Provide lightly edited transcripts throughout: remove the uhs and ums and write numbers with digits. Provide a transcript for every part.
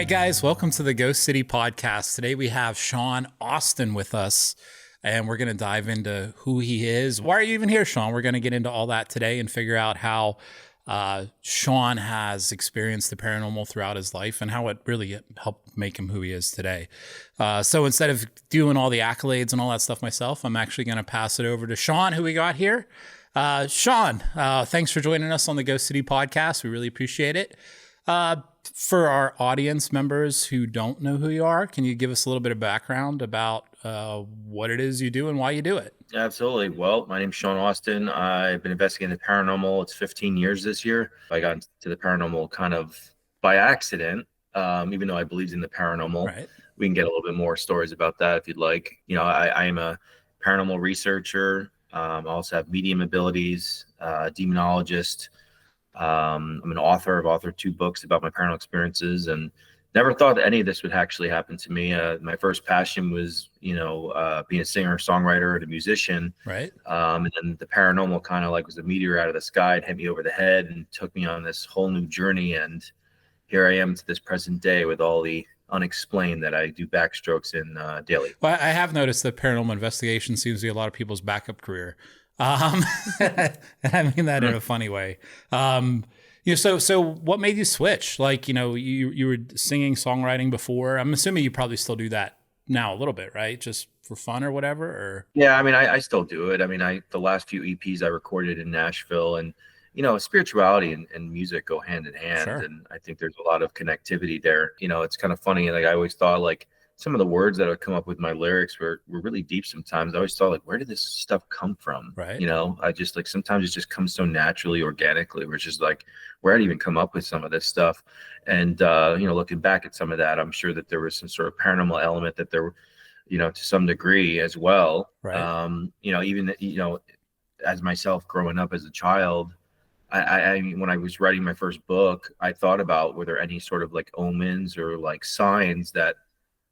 right, guys, welcome to the Ghost City podcast. Today we have Sean Austin with us, and we're going to dive into who he is. Why are you even here, Sean? We're going to get into all that today and figure out how Sean has experienced the paranormal throughout his life and how it really helped make him who he is today. So instead of doing all the accolades and all that stuff myself, I'm actually going to pass it over to Sean, who we got here. Sean, thanks for joining us on the Ghost City podcast. We really appreciate it. For our audience members who don't know who you are, can you give us a little bit of background about what it is you do and why you do it? Absolutely. Well, my name's Sean Austin. I've been investigating the paranormal. It's 15 years this year. I got into the paranormal kind of by accident, even though I believed in the paranormal. Right. We can get a little bit more stories about that if you'd like. You know, I am a paranormal researcher. I also have medium abilities, demonologist. I'm an author. I've authored 2 books about my paranormal experiences, and never thought that any of this would actually happen to me. My first passion was, being a singer, songwriter, and a musician. Right. And then the paranormal kind of like was a meteor out of the sky. It hit me over the head and took me on this whole new journey. And here I am to this present day with all the unexplained that I do backstrokes in daily. Well, I have noticed that paranormal investigation seems to be a lot of people's backup career. And I mean that in a funny way. So what made you switch? Like, you were singing, songwriting before. I'm assuming you probably still do that now a little bit, right? Just for fun or whatever, or? Yeah, I mean, I still do it. I mean, the last few EPs I recorded in Nashville, and, spirituality and music go hand in hand. Sure. And I think there's a lot of connectivity there. It's kind of funny. Like, I always thought, like, some of the words that would come up with my lyrics were really deep sometimes. I always thought, like, where did this stuff come from? Right. I just, like, sometimes it just comes so naturally, organically, where it's just like, where I'd even come up with some of this stuff. And, looking back at some of that, I'm sure that there was some sort of paranormal element that there were, to some degree as well. Right. Even, as myself growing up as a child, I when I was writing my first book, I thought about, were there any sort of like omens or like signs that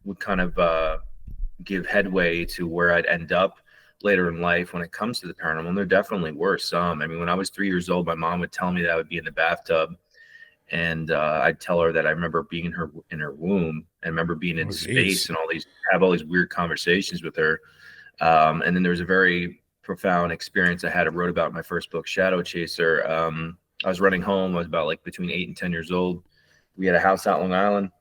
would kind of give headway to where I'd end up later in life when it comes to the paranormal. And there definitely were some. I mean, when I was 3 years old, my mom would tell me that I would be in the bathtub, and I'd tell her that I remember being in her womb, and remember being in space and have all these weird conversations with her. And then there was a very profound experience I wrote about in my first book, Shadow Chaser. I was running home. I was about like between 8 and 10 years old. We had a house out Long Island,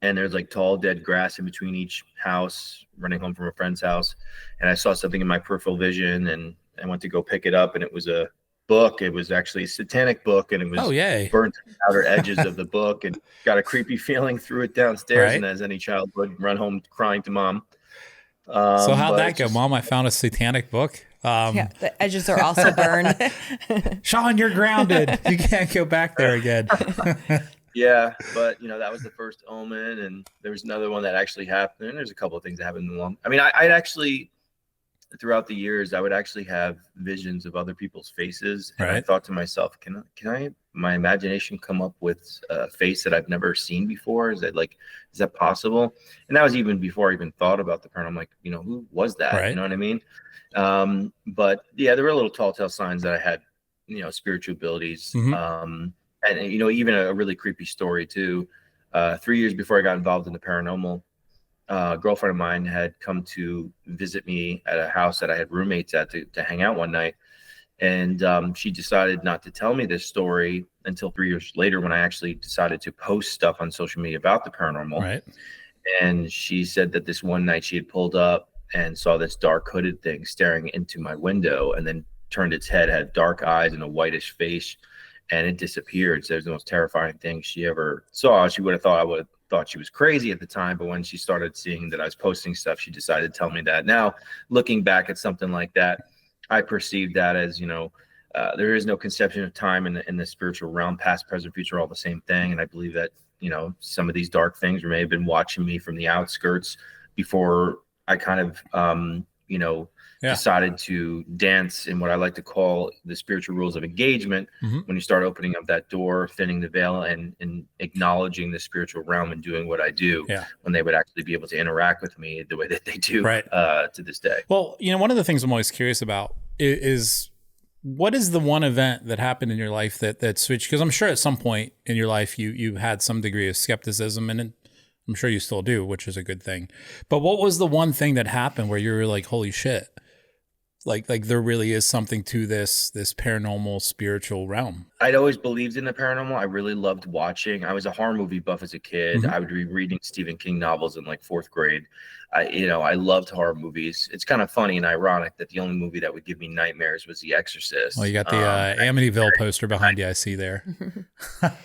and there's like tall dead grass in between each house, running home from a friend's house. And I saw something in my peripheral vision, and I went to go pick it up, and it was a book. It was actually a satanic book, and it was burnt to the outer edges of the book, and got a creepy feeling, threw it downstairs. Right. And as any child would, run home crying to mom. So how'd that go? Mom, I found a satanic book. Yeah, the edges are also burned. Sean, you're grounded. You can't go back there again. Yeah, but that was the first omen, and there was another one that actually happened. And there's a couple of things that happened along. I mean, I'd actually, throughout the years, I would actually have visions of other people's faces, and I thought to myself, can I, my imagination come up with a face that I've never seen before? Is that possible? And that was even before I even thought about the paranormal. I'm like, who was that? Right. You know what I mean? But yeah, there were little telltale signs that I had, spiritual abilities. Mm-hmm. And even a really creepy story too. 3 years before I got involved in the paranormal, a girlfriend of mine had come to visit me at a house that I had roommates at to hang out one night. And she decided not to tell me this story until 3 years later, when I actually decided to post stuff on social media about the paranormal. Right. And she said that this one night she had pulled up and saw this dark hooded thing staring into my window, and then turned its head, had dark eyes and a whitish face, and it disappeared. So it was the most terrifying thing she ever saw. She would have thought she was crazy at the time, but when she started seeing that I was posting stuff, she decided to tell me that. Now, looking back at something like that, I perceive that as, there is no conception of time in the spiritual realm. Past, present, future are all the same thing. And I believe that, some of these dark things may have been watching me from the outskirts before I kind of, decided to dance in what I like to call the spiritual rules of engagement. Mm-hmm. When you start opening up that door, thinning the veil, and acknowledging the spiritual realm and doing what I do, when they would actually be able to interact with me the way that they do to this day. Well, one of the things I'm always curious about is what is the one event that happened in your life that switched? Because I'm sure at some point in your life you had some degree of skepticism, and I'm sure you still do, which is a good thing. But what was the one thing that happened where you were like, holy shit, like there really is something to this paranormal spiritual realm? I'd always believed in the paranormal. I really loved watching. I was a horror movie buff as a kid. Mhm. I would be reading Stephen King novels in like fourth grade. I loved horror movies. It's kind of funny and ironic that the only movie that would give me nightmares was The Exorcist. Well, you got the Amityville poster behind you, I see there.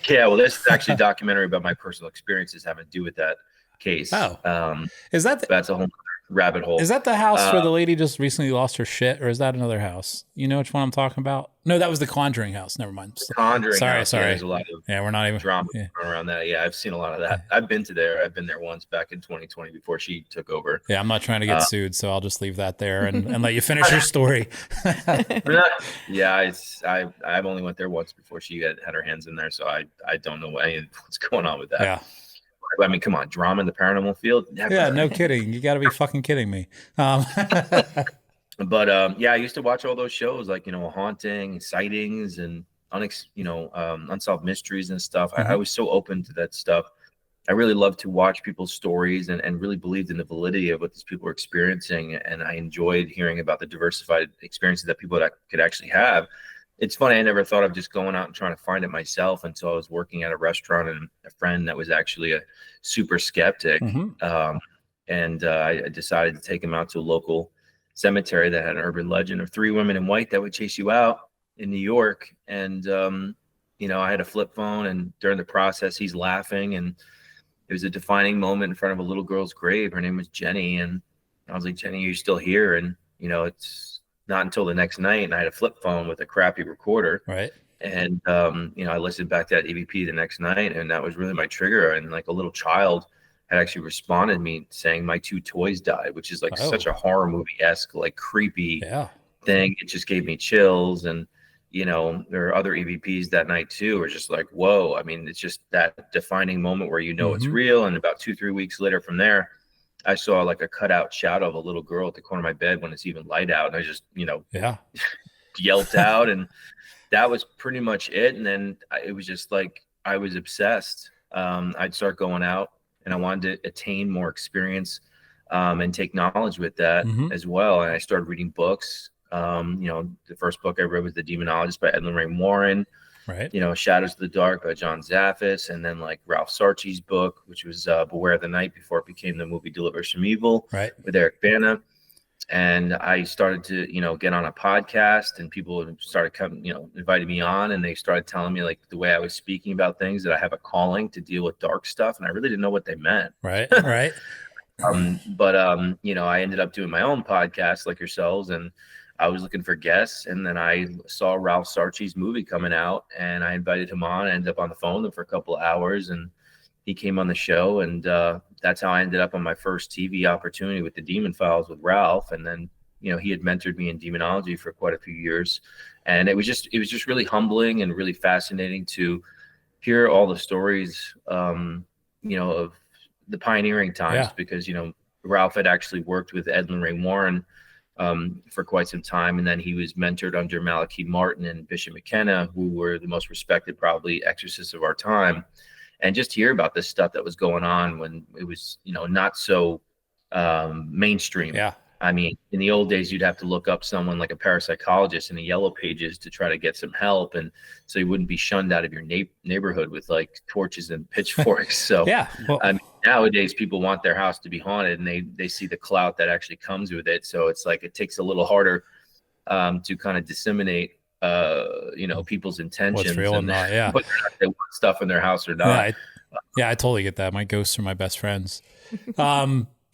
Yeah, well, this is actually a documentary about my personal experiences having to do with that case. Oh, is that that's a whole rabbit hole. Is that the house where the lady just recently lost her shit, or is that another house? You know which one I'm talking about? No, that was the Conjuring house. Never mind. Conjuring house. Sorry. Yeah, there's a lot of we're not even drama around that. Yeah, I've seen a lot of that. I've been there. I've been there once back in 2020 before she took over. Yeah, I'm not trying to get sued, so I'll just leave that there and let you finish your story. Yeah, I've only went there once before she had her hands in there, so I don't know what's going on with that. Yeah. I mean, come on, drama in the paranormal field? Never. Yeah, no kidding. You got to be fucking kidding me. But yeah, I used to watch all those shows like, Haunting, Sightings, and Unsolved Mysteries and stuff. Mm-hmm. I was so open to that stuff. I really loved to watch people's stories and really believed in the validity of what these people were experiencing. And I enjoyed hearing about the diversified experiences that people that could actually have. It's funny, I never thought of just going out and trying to find it myself until I was working at a restaurant and a friend that was actually a super skeptic. Mm-hmm. I decided to take him out to a local cemetery that had an urban legend of 3 women in white that would chase you out in New York. And, I had a flip phone, and during the process, he's laughing. And it was a defining moment in front of a little girl's grave. Her name was Jenny. And I was like, Jenny, are you still here? And, it's not until the next night, and I had a flip phone with a crappy recorder. Right. And, I listened back to that EVP the next night, and that was really my trigger. And like a little child had actually responded me saying my 2 toys died, which is like such a horror movie-esque, like creepy thing. It just gave me chills. And, there are other EVPs that night too, are just like, whoa. I mean, it's just that defining moment where it's real. And about 2-3 weeks later from there, I saw like a cutout shadow of a little girl at the corner of my bed when it's even light out. And I just, yelped out, and that was pretty much it. And then it was just like, I was obsessed. I'd start going out, and I wanted to attain more experience and take knowledge with that as well. And I started reading books. The first book I read was The Demonologist by Edwin Ray Warren. Right. Shadows of the Dark by John Zaffis, and then like Ralph Sarchi's book, which was Beware of the Night, before it became the movie Deliver Us from Evil, with Eric Bana. And I started to, get on a podcast, and people started coming, inviting me on, and they started telling me like the way I was speaking about things, that I have a calling to deal with dark stuff. And I really didn't know what they meant. Right. Right. I ended up doing my own podcast like yourselves, and I was looking for guests, and then I saw Ralph Sarchi's movie coming out, and I invited him on. I ended up on the phone with him for a couple of hours, and he came on the show. And that's how I ended up on my first TV opportunity with the Demon Files with Ralph. And then, he had mentored me in demonology for quite a few years. And it was just really humbling and really fascinating to hear all the stories, of the pioneering times, because, Ralph had actually worked with Edwin Ray Warren for quite some time. And then he was mentored under Malachi Martin and Bishop McKenna, who were the most respected, probably, exorcists of our time. And just hear about this stuff that was going on when it was, not so mainstream. Yeah. I mean, in the old days, you'd have to look up someone like a parapsychologist in the yellow pages to try to get some help. And so you wouldn't be shunned out of your neighborhood with like torches and pitchforks. So I mean, nowadays people want their house to be haunted, and they see the clout that actually comes with it. So it's like, it takes a little harder to kind of disseminate, people's intentions. What's real and not, whether or not they want stuff in their house or not. Yeah, I totally get that. My ghosts are my best friends.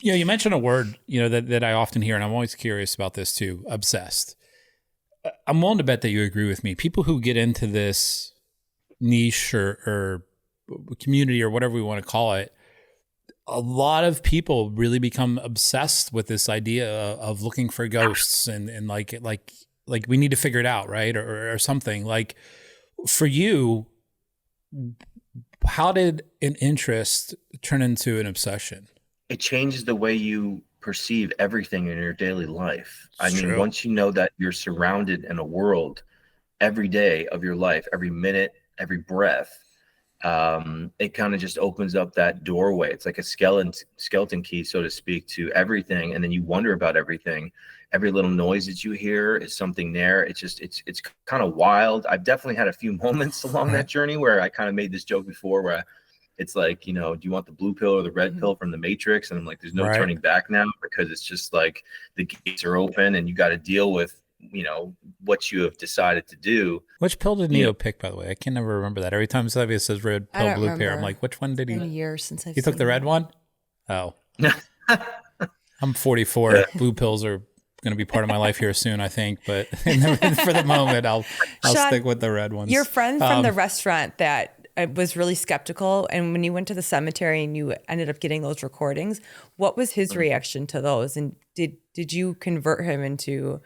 You mentioned a word, that I often hear, and I'm always curious about this too, obsessed. I'm willing to bet that you agree with me. People who get into this niche or community or whatever we want to call it, a lot of people really become obsessed with this idea of looking for ghosts and like we need to figure it out, right? Or something. Like, for you, how did an interest turn into an obsession? It changes the way you perceive everything in your daily life. I mean, true. Once you know that you're surrounded in a world every day of your life, every minute, every breath, it kind of just opens up that doorway. It's like a skeleton key, so to speak, to everything. And then you wonder about everything. Every little noise that you hear is something there. It's kind of wild. I've definitely had a few moments along that journey where I kind of made this joke before where it's like, you know, do you want the blue pill or the red pill from the Matrix? And I'm like, there's no turning back now, because it's just like the gates are open and you got to deal with, you know, what you have decided to do. Which pill did Neo pick, by the way? I can never remember that. Every time somebody says red pill, blue pill, I'm like, which one did he? It's been years since I've He took the red one? Oh. I'm 44. Yeah. Blue pills are going to be part of my life here soon, I think. But for the moment, I'll Sean, stick with the red ones. Your friend from the restaurant that was really skeptical, and when you went to the cemetery and you ended up getting those recordings, what was his reaction to those? And did you convert him into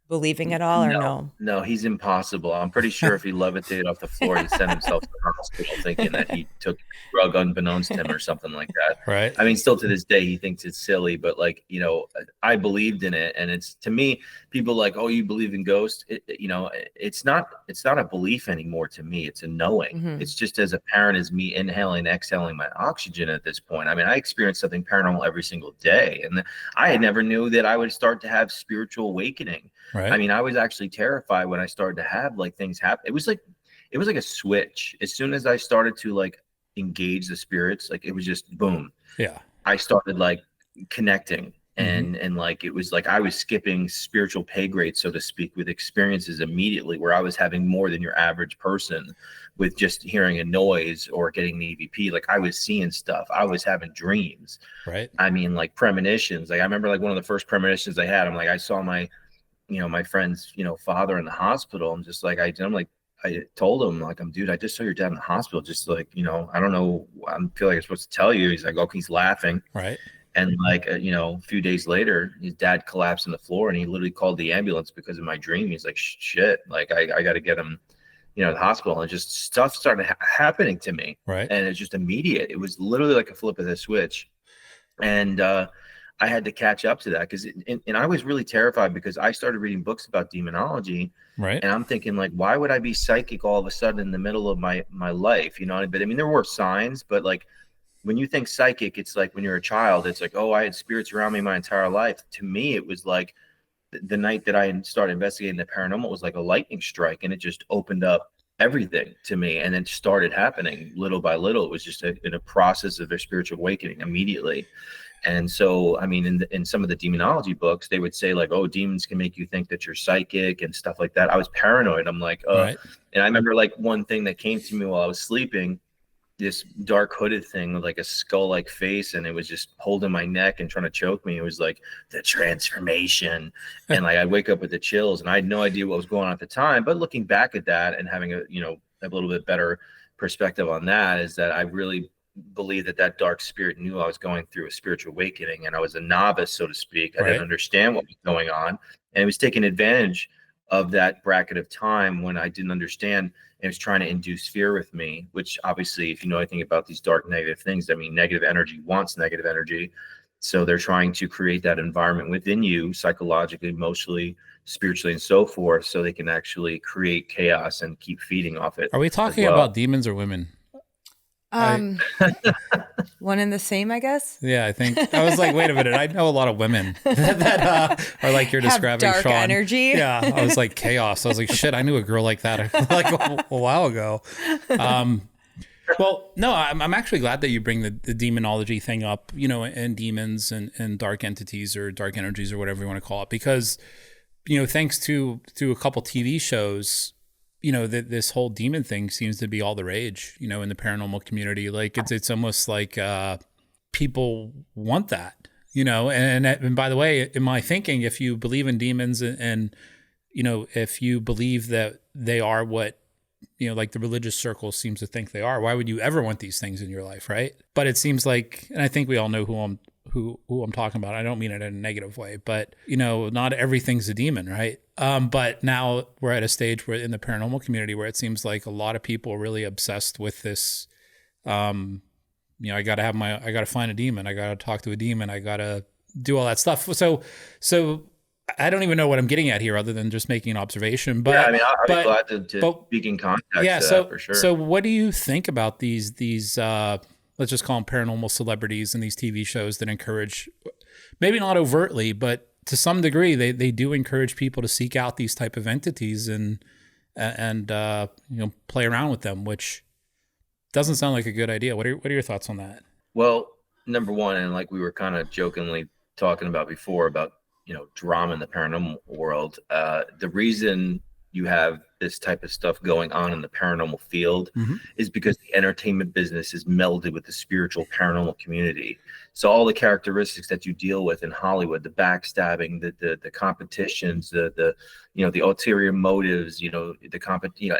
believing at all, or no? No, he's impossible. I'm pretty sure if he levitated off the floor, he'd send himself to the hospital thinking that he took a drug unbeknownst to him or something like that. Right. I mean, still to this day, he thinks it's silly, but like, you know, I believed in it. And it's, to me, people like, oh, you believe in ghosts? You know, it's not a belief anymore to me. It's a knowing. Mm-hmm. It's just as apparent as me inhaling, exhaling my oxygen at this point. I mean, I experience something paranormal every single day. And I had never knew that I would start to have spiritual awakening. Right. I mean, I was actually terrified when I started to have like things happen. It was like a switch. As soon as I started to like engage the spirits, like it was just boom. Yeah. I started like connecting, and like it was like I was skipping spiritual pay grade, so to speak, with experiences immediately where I was having more than your average person with just hearing a noise or getting the EVP. Like I was seeing stuff. I was having dreams. Right. I mean, like premonitions. Like I remember like one of the first premonitions I had, I'm like, I saw my friend's, father in the hospital. I'm just like, I told him, like, dude, I just saw your dad in the hospital. Just like, I don't know. I feel like I'm supposed to tell you. He's like, okay, he's laughing. Right. And like, a few days later, his dad collapsed on the floor and he literally called the ambulance because of my dream. He's like, shit, like I got to get him, to the hospital. And just stuff started happening to me. Right. And it's just immediate. It was literally like a flip of the switch. And, I had to catch up to that because and I was really terrified because I started reading books about demonology. Right. And I'm thinking like, why would I be psychic all of a sudden in the middle of my life? But I mean, there were signs, but like when you think psychic, it's like when you're a child, it's like, oh, I had spirits around me my entire life. To me, it was like the night that I started investigating the paranormal was like a lightning strike, and it just opened up everything to me. And it started happening little by little. It was just in a process of a spiritual awakening immediately. And so, I mean, in some of the demonology books, they would say like, oh, demons can make you think that you're psychic and stuff like that. I was paranoid. I'm like, right. And I remember like one thing that came to me while I was sleeping, this dark hooded thing with like a skull-like face, and it was just holding my neck and trying to choke me. It was like the transformation. And like I'd wake up with the chills, and I had no idea what was going on at the time. But looking back at that and having a little bit better perspective on that, is that I really believe that dark spirit knew I was going through a spiritual awakening, and I was a novice, so to speak. I didn't understand what was going on, and it was taking advantage of that bracket of time when I didn't understand, and it was trying to induce fear with me, which obviously, if you know anything about these dark negative things, I mean, negative energy wants negative energy. So they're trying to create that environment within you psychologically, emotionally, spiritually, and so forth, so they can actually create chaos and keep feeding off it. Are we talking about demons or women? One and the same, I guess. Yeah, I think I was like, wait a minute. I know a lot of women that are like you're describing, dark Sean. Energy. Yeah, I was like chaos. I was like, shit. I knew a girl like that like a while ago. Well, no, I'm actually glad that you bring the demonology thing up. And demons and dark entities or dark energies or whatever you want to call it, because thanks to a couple TV shows, that this whole demon thing seems to be all the rage, in the paranormal community. Like it's almost like people want that, and by the way, in my thinking, if you believe in demons and if you believe that they are what, like the religious circle seems to think they are, why would you ever want these things in your life? Right. But it seems like, and I think we all know who I'm talking about. I don't mean it in a negative way, but not everything's a demon, right? But now we're at a stage where in the paranormal community where it seems like a lot of people are really obsessed with this. I got to find a demon. I got to talk to a demon. I got to do all that stuff. So I don't even know what I'm getting at here other than just making an observation. Yeah, I But mean, I'd be but glad to but speak in context yeah, to that so for sure. so what do you think about these let's just call them paranormal celebrities and these TV shows that encourage, maybe not overtly, but to some degree they do encourage people to seek out these type of entities and play around with them, which doesn't sound like a good idea. What are your thoughts on that? Well, number one, and like we were kind of jokingly talking about before about, drama in the paranormal world, the reason you have this type of stuff going on in the paranormal field Mm-hmm. is because the entertainment business is melded with the spiritual paranormal community. So all the characteristics that you deal with in Hollywood, the backstabbing, the competitions, the ulterior motives,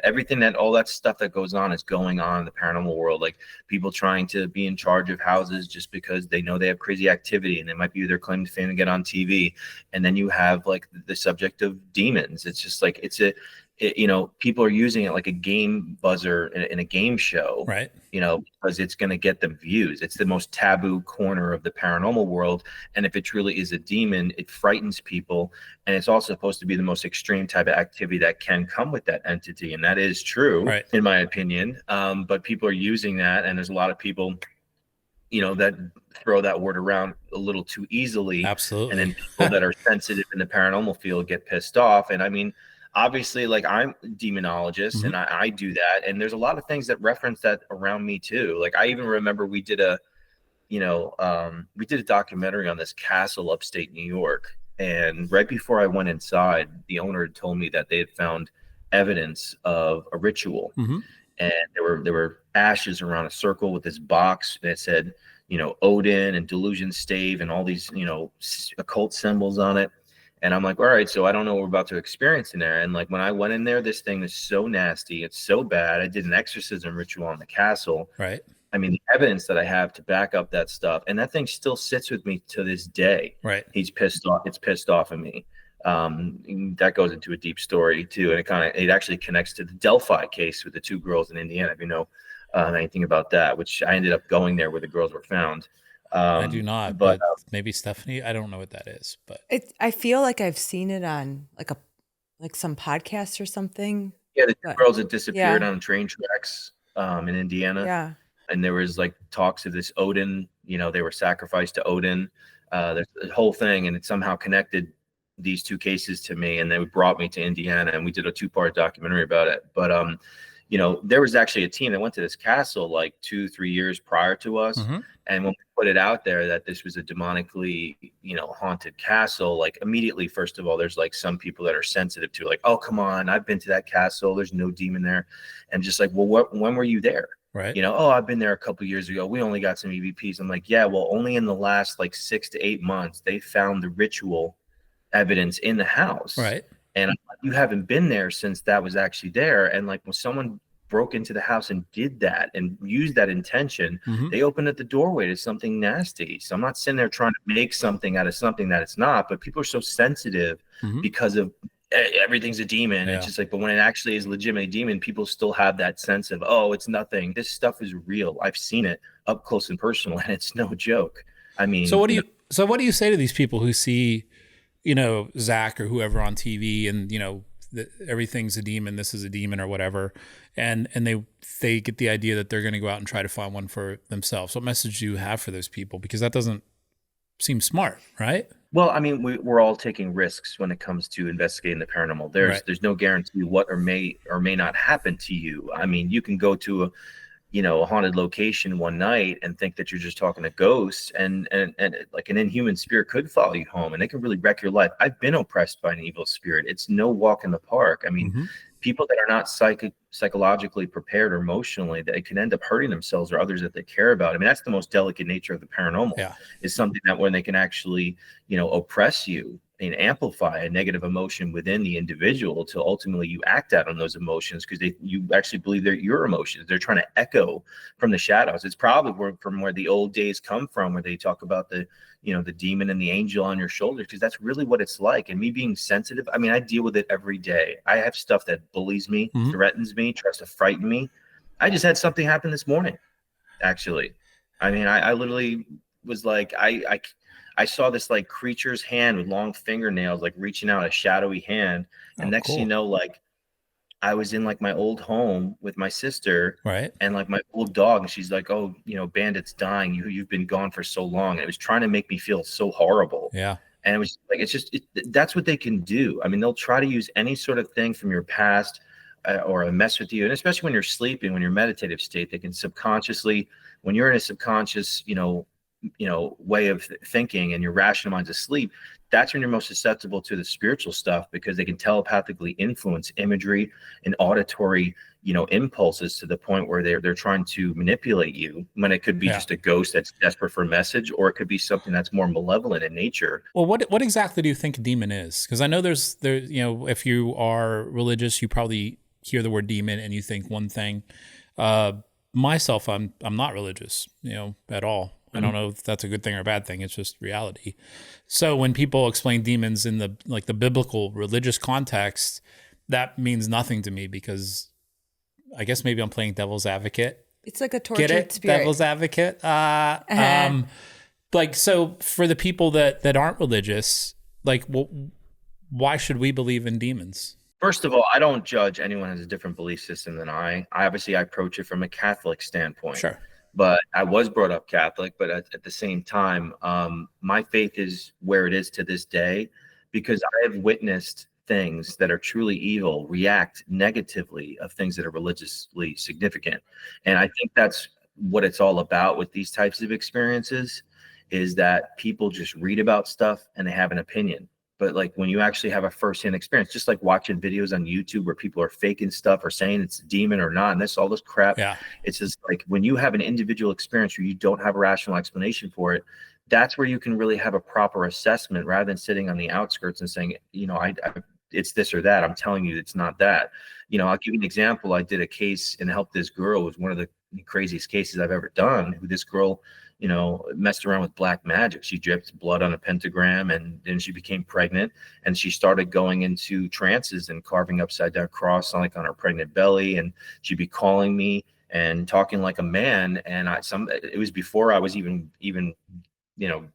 everything, that all that stuff that goes on is going on in the paranormal world. Like people trying to be in charge of houses just because they know they have crazy activity and they might be their claim to fame to get on TV. And then you have like the subject of demons. It's just like people are using it like a game buzzer in a game show, Right. because it's going to get them views. It's the most taboo corner of the paranormal world. And if it truly is a demon, it frightens people. And it's also supposed to be the most extreme type of activity that can come with that entity. And that is true, Right. in my opinion. But people are using that. And there's a lot of people, that throw that word around a little too easily. Absolutely. And then people that are sensitive in the paranormal field get pissed off. And I mean, obviously, like I'm a demonologist, Mm-hmm. and I do that. And there's a lot of things that reference that around me too. Like I even remember we did a documentary on this castle upstate New York. And right before I went inside, the owner had told me that they had found evidence of a ritual. Mm-hmm. And there were ashes around a circle with this box that said, Odin and delusion stave and all these, occult symbols on it. And I'm like, all right, so I don't know what we're about to experience in there. And like when I went in there, this thing is so nasty. It's so bad. I did an exorcism ritual on the castle. Right. I mean, the evidence that I have to back up that stuff, and that thing still sits with me to this day. Right. He's pissed off. It's pissed off of me. That goes into a deep story too, and it actually connects to the Delphi case with the two girls in Indiana. If you know anything about that, which I ended up going there where the girls were found. I do not, but maybe Stephanie. I don't know what that is, but I feel like I've seen it on like some podcast or something. yeah, the two girls that disappeared yeah. on train tracks in Indiana. Yeah. And there was like talks of this Odin, they were sacrificed to Odin. There's the whole thing, and it somehow connected these two cases to me, and they brought me to Indiana, and we did a 2-part documentary about it. But there was actually a team that went to this castle like 2-3 years prior to us. Mm-hmm. And when we put it out there that this was a demonically, haunted castle, like immediately, first of all, there's like some people that are sensitive to like, oh, come on, I've been to that castle. There's no demon there. And just like, well, when were you there? Right. Oh, I've been there a couple years ago. We only got some EVPs. I'm like, yeah, well, only in the last like 6 to 8 months, they found the ritual evidence in the house. Right. And I'm like, you haven't been there since that was actually there. And like when someone broke into the house and did that and used that intention, Mm-hmm. they opened up the doorway to something nasty. So I'm not sitting there trying to make something out of something that it's not, but people are so sensitive Mm-hmm. because of everything's a demon. Yeah. It's just like, but when it actually is legitimate demon, people still have that sense of, oh, it's nothing. This stuff is real. I've seen it up close and personal, and it's no joke. I mean, so what do you say to these people who see, Zach or whoever on TV and, everything's a demon, this is a demon or whatever. And they get the idea that they're going to go out and try to find one for themselves. What message do you have for those people? Because that doesn't seem smart, right? Well, I mean, we're all taking risks when it comes to investigating the paranormal. There's no guarantee what may or may not happen to you. I mean, you can go to a haunted location one night and think that you're just talking to ghosts, and like an inhuman spirit could follow you home, and it can really wreck your life. I've been oppressed by an evil spirit. It's no walk in the park. I mean, Mm-hmm. people that are not psychologically prepared or emotionally, they can end up hurting themselves or others that they care about. I mean, that's the most delicate nature of the paranormal. Yeah. Is something that when they can actually, oppress you and amplify a negative emotion within the individual to ultimately you act out on those emotions because you actually believe they're your emotions. They're trying to echo from the shadows. It's probably from where the old days come from, where they talk about the demon and the angel on your shoulders, because that's really what it's like. And me being sensitive, I mean, I deal with it every day. I have stuff that bullies me, Mm-hmm. threatens me, tries to frighten me. I just had something happen this morning, actually. I mean, I literally was like, I saw this like creature's hand with long fingernails, like reaching out, a shadowy hand. And Oh, next thing you cool. know, like I was in like my old home with my sister Right. and like my old dog. And she's like, oh, Bandit's dying. You've been gone for so long. And it was trying to make me feel so horrible. Yeah. And it was like, that's what they can do. I mean, they'll try to use any sort of thing from your past or mess with you. And especially when you're sleeping, when you're meditative state, they can subconsciously, when you're in a subconscious, way of thinking and your rational mind's asleep, that's when you're most susceptible to the spiritual stuff, because they can telepathically influence imagery and auditory impulses to the point where they're trying to manipulate you, when it could be just a ghost that's desperate for a message, or it could be something that's more malevolent in nature. Well, what exactly do you think a demon is? Because I know there's if you are religious, you probably hear the word demon and you think one thing. Myself, I'm not religious, at all. I don't know if that's a good thing or a bad thing. It's just reality. So when people explain demons in the biblical religious context, that means nothing to me, because I guess maybe I'm playing devil's advocate. It's like a tortured Get it? spirit. Devil's advocate. So for the people that aren't religious, why should we believe in demons? First of all, I don't judge anyone who has a different belief system than I obviously approach it from a Catholic standpoint. Sure. But I was brought up Catholic, but at the same time, my faith is where it is to this day, because I have witnessed things that are truly evil react negatively of things that are religiously significant. And I think that's what it's all about with these types of experiences, is that people just read about stuff and they have an opinion. But like when you actually have a firsthand experience, just like watching videos on YouTube where people are faking stuff or saying it's a demon or not, and all this crap. Yeah. It's just like when you have an individual experience where you don't have a rational explanation for it, that's where you can really have a proper assessment, rather than sitting on the outskirts and saying, it's this or that. I'm telling you, it's not that. I'll give you an example. I did a case and helped this girl. It was one of the craziest cases I've ever done. This girl, messed around with black magic. She dripped blood on a pentagram, and then she became pregnant, and she started going into trances and carving upside down cross on her pregnant belly. And she'd be calling me and talking like a man. And it was before I was even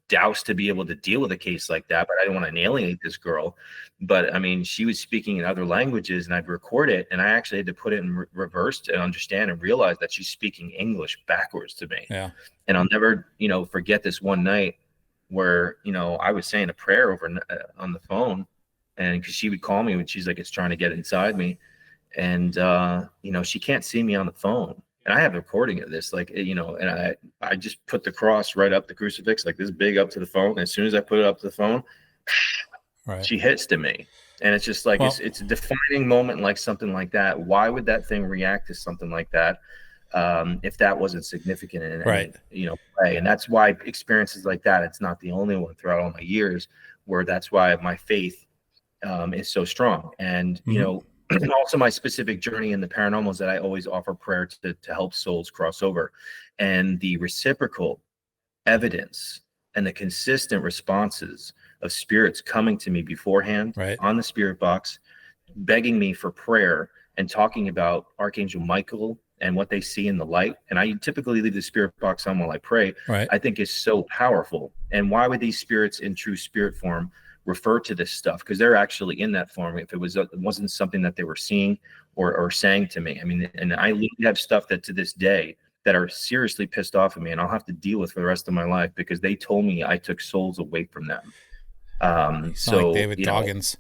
doused to be able to deal with a case like that, but I didn't want to alienate this girl. But I mean, she was speaking in other languages, and I'd record it, and I actually had to put it in reverse to understand and realize that she's speaking English backwards to me. Yeah. And I'll never, forget this one night where, I was saying a prayer over on the phone, and because she would call me when she's like, it's trying to get inside me. And, she can't see me on the phone. And I have a recording of this, and I just put the cross right up the crucifix, like this big up to the phone. And as soon as I put it up to the phone, right, she hits to me. And it's just like, it's a defining moment, like something like that. Why would that thing react to something like that? If that wasn't significant in any, way. And that's why experiences like that, it's not the only one throughout all my years, where that's why my faith is so strong. And, and also my specific journey in the paranormal is that I always offer prayer to help souls cross over. And the reciprocal evidence and the consistent responses of spirits coming to me beforehand on the spirit box, begging me for prayer and talking about Archangel Michael and what they see in the light. And I typically leave the spirit box on while I pray. I think is so powerful. And why would these spirits in true spirit form refer to this stuff? Because they're actually in that form. If it wasn't something that they were seeing or saying to me. I mean, and I literally have stuff that to this day that are seriously pissed off at me, and I'll have to deal with for the rest of my life, because they told me I took souls away from them. So like David Goggins,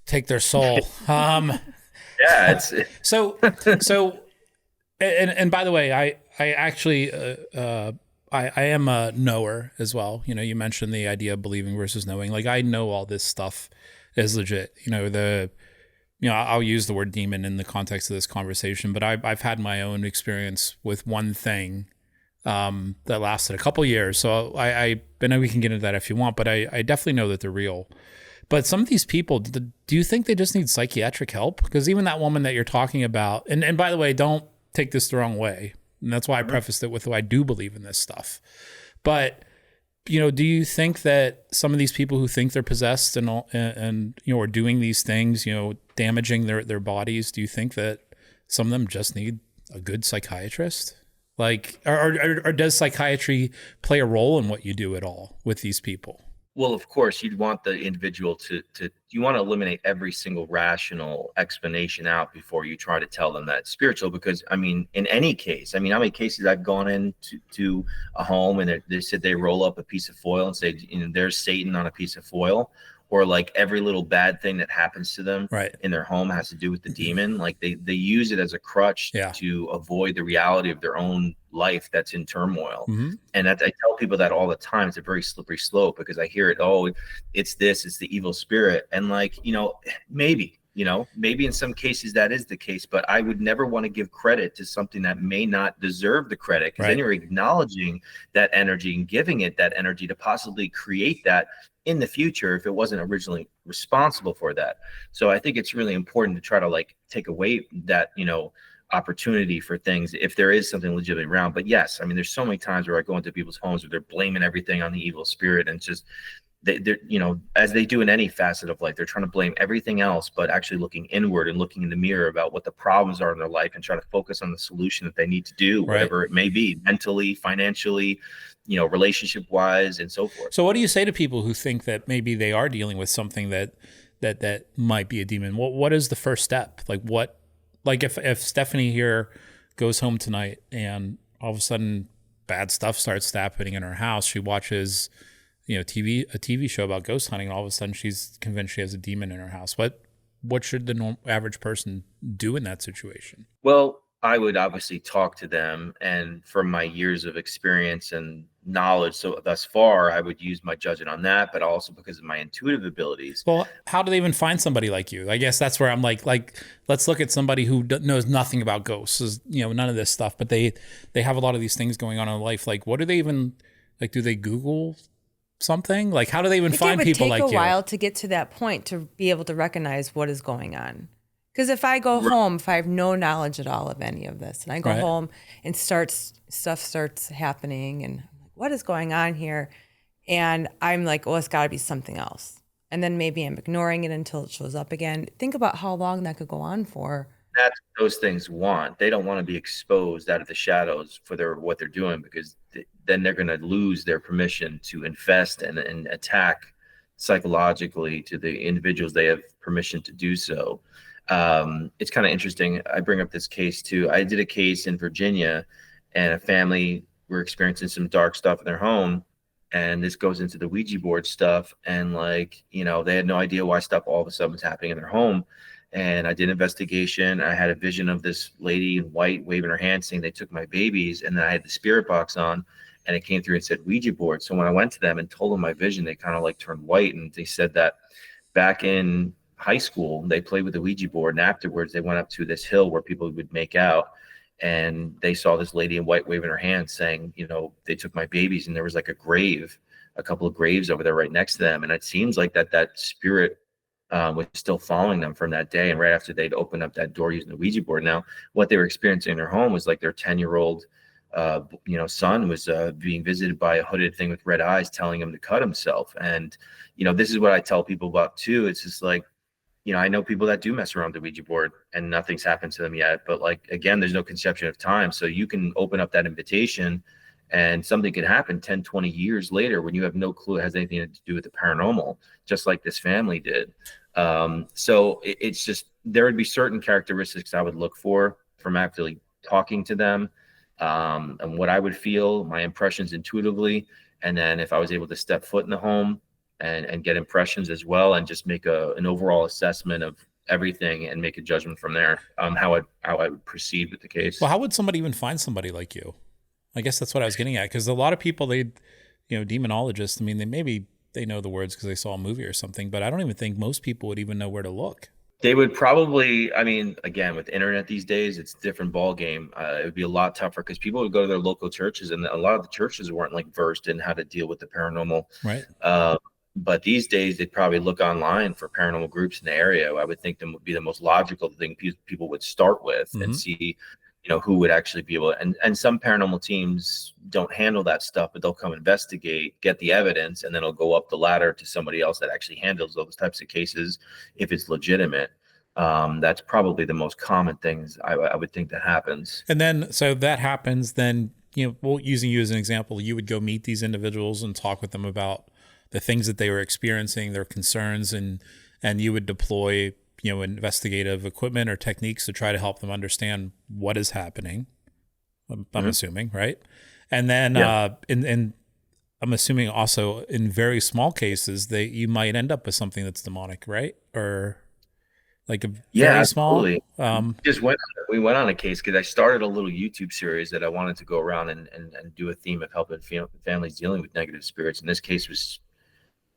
take their soul. Yeah, it's so and by the way, I actually I am a knower as well. You mentioned the idea of believing versus knowing. Like, I know all this stuff is legit. I'll use the word demon in the context of this conversation, but I've had my own experience with one thing that lasted a couple years. So I know we can get into that if you want, but I definitely know that they're real. But some of these people, do you think they just need psychiatric help? Because even that woman that you're talking about, and by the way, don't take this the wrong way. And that's why I prefaced it with, I do believe in this stuff. But, do you think that some of these people who think they're possessed and are doing these things, damaging their bodies, do you think that some of them just need a good psychiatrist? Like, or does psychiatry play a role in what you do at all with these people? Well, of course, you'd want the individual to you want to eliminate every single rational explanation out before you try to tell them that it's spiritual. Because I mean, in any case, I mean, how many cases I've gone into to a home and they said they roll up a piece of foil and say, you know, there's Satan on a piece of foil, or like every little bad thing that happens to them Right. in their home has to do with the demon. Like they use it as a crutch Yeah. to avoid the reality of their own life that's in turmoil. Mm-hmm. And that, I tell people that all the time. It's a very slippery slope because I hear it, oh, it's the evil spirit. And like, you know, maybe in some cases that is the case, but I would never want to give credit to something that may not deserve the credit, because then you're acknowledging that energy and giving it that energy to possibly create that in the future if it wasn't originally responsible for that. So I think it's really important to try to like take away that, you know, opportunity for things if there is something legitimately around. But yes, I mean, there's so many times where I go into people's homes where they're blaming everything on the evil spirit, and just they're, you know, as they do in any facet of life, they're trying to blame everything else, but actually looking inward and looking in the mirror about what the problems are in their life and try to focus on the solution that they need to do, whatever it may be, mentally, financially, you know, relationship wise, and so forth. So what do you say to people who think that maybe they are dealing with something that might be a demon? What is the first step? Like if Stephanie here goes home tonight and all of a sudden bad stuff starts happening in her house, she watches, you know, a TV show about ghost hunting, and all of a sudden she's convinced she has a demon in her house. What should the average person do in that situation? Well, I would obviously talk to them, and from my years of experience and knowledge so thus far, I would use my judgment on that, but also because of my intuitive abilities. Well, how do they even find somebody like you? I guess that's where I'm like let's look at somebody who knows nothing about ghosts, you know, none of this stuff, but they have a lot of these things going on in life. Like, what do they even, like, do they Google something? Like, how do they even find people like you? It would take a while to get to that point to be able to recognize what is going on. Because if I go home, if I have no knowledge at all of any of this, and I go home and stuff starts happening, and I'm like, what is going on here? And I'm like, oh, it's got to be something else. And then maybe I'm ignoring it until it shows up again. Think about how long that could go on for. That's what those things want. They don't want to be exposed out of the shadows for what they're doing, because then they're going to lose their permission to infest and attack psychologically to the individuals they have permission to do so. It's kind of interesting. I bring up this case too. I did a case in Virginia, and a family were experiencing some dark stuff in their home. And this goes into the Ouija board stuff. And like, you know, they had no idea why stuff all of a sudden was happening in their home. And I did an investigation. I had a vision of this lady in white waving her hand saying they took my babies. And then I had the spirit box on, and it came through and said Ouija board. So when I went to them and told them my vision, they kind of like turned white. And they said that back in high school, they played with the Ouija board, and afterwards they went up to this hill where people would make out, and they saw this lady in white waving her hand saying, you know, they took my babies. And there was like a couple of graves over there right next to them. And it seems like that spirit was still following them from that day. And right after they'd opened up that door using the Ouija board. Now, what they were experiencing in their home was like their 10-year-old son was being visited by a hooded thing with red eyes telling him to cut himself. And, you know, this is what I tell people about too. It's just like, you know, I know people that do mess around the Ouija board and nothing's happened to them yet. But like, again, there's no conception of time. So you can open up that invitation and something can happen 10, 20 years later when you have no clue it has anything to do with the paranormal, just like this family did. So it's just, there would be certain characteristics I would look for from actually talking to them, and what I would feel, my impressions intuitively. And then if I was able to step foot in the home and get impressions as well, and just make an overall assessment of everything and make a judgment from there, how I would proceed with the case. Well, how would somebody even find somebody like you? I guess that's what I was getting at, because a lot of people, demonologists, I mean, they know the words because they saw a movie or something, but I don't even think most people would even know where to look. They would probably, I mean, again, with the internet these days, it's a different ball game. It would be a lot tougher because people would go to their local churches, and a lot of the churches weren't like versed in how to deal with the paranormal. Right. But these days, they'd probably look online for paranormal groups in the area. I would think them would be the most logical thing people would start with, and see, who would actually be able to, and some paranormal teams don't handle that stuff, but they'll come investigate, get the evidence, and then it'll go up the ladder to somebody else that actually handles those types of cases if it's legitimate. That's probably the most common things I would think that happens. And then, so that happens, then, using you as an example, you would go meet these individuals and talk with them about the things that they were experiencing, their concerns, and you would deploy, investigative equipment or techniques to try to help them understand what is happening. I'm assuming, right? And then, and I'm assuming also in very small cases you might end up with something that's demonic, right? Or like a very small. Absolutely. We went on a case because I started a little YouTube series that I wanted to go around and do a theme of helping families dealing with negative spirits. And this case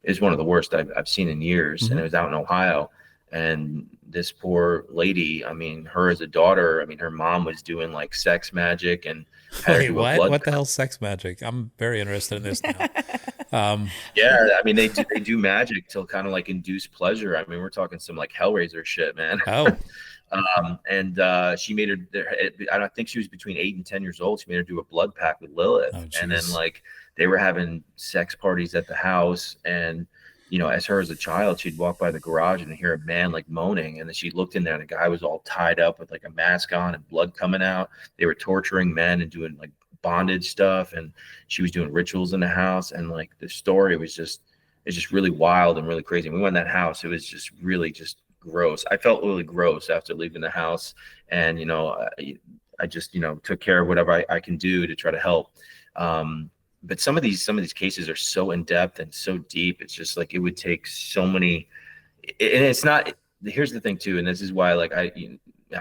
is one of the worst I've seen in years, and it was out in Ohio. And this poor lady, I mean, her as a daughter, I mean, her mom was doing like sex magic and wait, what the hell's sex magic? I'm very interested in this now. Yeah, I mean, they do magic to kind of like induce pleasure. I mean, we're talking some like Hellraiser shit, man. Oh. And she made her, I don't think she was between 8 and 10 years old. She made her do a blood pact with Lilith. And then like they were having sex parties at the house. And, as her as a child, she'd walk by the garage and hear a man like moaning. And then she looked in there and the guy was all tied up with like a mask on and blood coming out. They were torturing men and doing like bondage stuff. And she was doing rituals in the house. And like the story was it's just really wild and really crazy. And we went in that house. It was just really just gross. I felt really gross after leaving the house, and I just took care of whatever I can do to try to help. But some of these cases are so in depth and so deep. It's just like it would take so many, and it's not. Here's the thing too, and this is why like I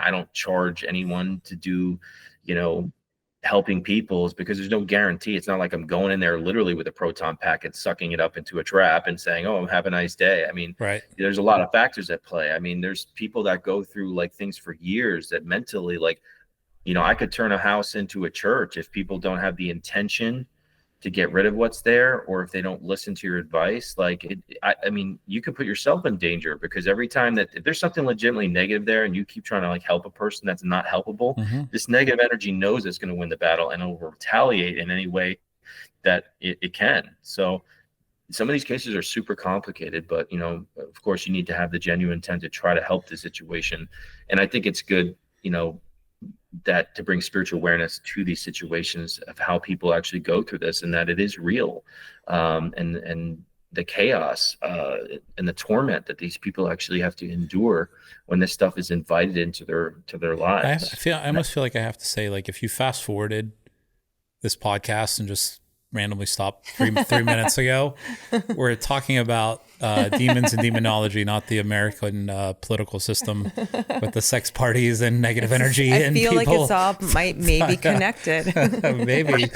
don't charge anyone to do, helping people, is because there's no guarantee. It's not like I'm going in there literally with a proton pack and sucking it up into a trap and saying, "Oh, have a nice day." I mean, right. There's a lot of factors at play. I mean, there's people that go through like things for years that mentally, like, I could turn a house into a church if people don't have the intention to get rid of what's there, or if they don't listen to your advice. Like, I mean, you could put yourself in danger, because every time that if there's something legitimately negative there and you keep trying to like help a person that's not helpable, this negative energy knows it's going to win the battle and it will retaliate in any way that it can. So some of these cases are super complicated, but of course you need to have the genuine intent to try to help the situation. And I think it's good, that to bring spiritual awareness to these situations of how people actually go through this, and that it is real, and the chaos and the torment that these people actually have to endure when this stuff is invited into their lives. I almost feel like I have to say, like, if you fast forwarded this podcast and just randomly stopped three minutes ago, we're talking about demons and demonology, not the American political system with the sex parties and negative energy. I feel like it's all maybe connected. Maybe. Dude,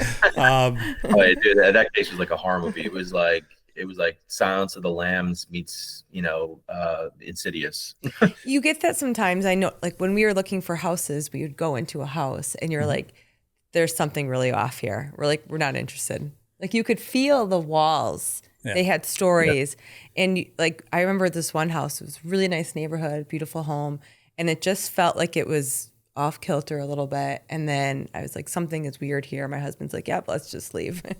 that case was like a horror movie. It was like Silence of the Lambs meets Insidious. You get that sometimes. I know, like when we were looking for houses, we would go into a house and you're like, there's something really off here. We're not interested. Like you could feel the walls. Yeah. They had stories. Yeah. And like, I remember this one house, it was a really nice neighborhood, beautiful home. And it just felt like it was off kilter a little bit. And then I was like, something is weird here. My husband's like, yep, let's just leave. They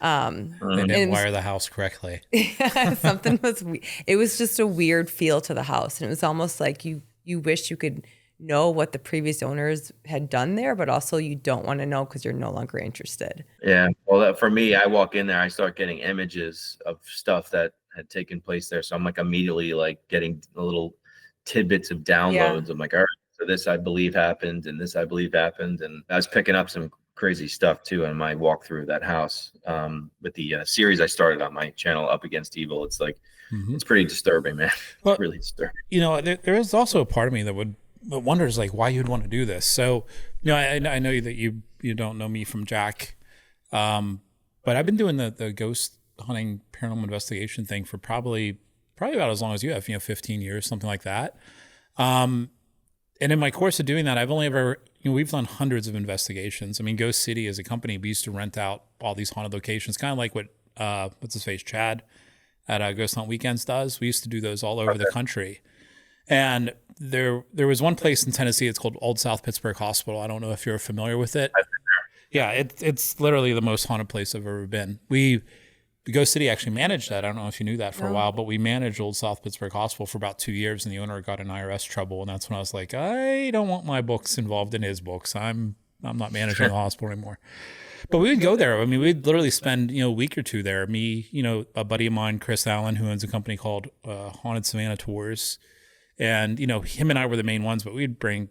didn't wire the house correctly. Yeah, something was, it was just a weird feel to the house. And it was almost like you wish you could know what the previous owners had done there, but also you don't want to know because you're no longer interested. Yeah. Well, for me, I walk in there, I start getting images of stuff that had taken place there. So I'm like immediately like getting a little tidbits of downloads. Yeah. I'm like, all right, so this I believe happened and this I believe happened. And I was picking up some crazy stuff too in my walkthrough of that house. With the series I started on my channel, Up Against Evil, it's like, it's pretty disturbing, man. Well, really disturbing. There is also a part of me that wonders like why you'd want to do this. So, I know that you don't know me from Jack, but I've been doing the ghost hunting paranormal investigation thing for probably about as long as you have, 15 years, something like that. And in my course of doing that, I've only ever, we've done hundreds of investigations. I mean, Ghost City as a company, we used to rent out all these haunted locations, kind of like what, what's his face, Chad at Ghost Hunt Weekends does. We used to do those all over the country. And there was one place in Tennessee, it's called Old South Pittsburgh Hospital. I don't know if you're familiar with it. Yeah, it's literally the most haunted place I've ever been. Ghost City actually managed that. I don't know if you knew that for a while, but we managed Old South Pittsburgh Hospital for about 2 years, and the owner got in IRS trouble. And that's when I was like, I don't want my books involved in his books. I'm not managing the hospital anymore. But we would go there. I mean, we'd literally spend, a week or two there. Me, a buddy of mine, Chris Allen, who owns a company called Haunted Savannah Tours. And, him and I were the main ones, but we'd bring,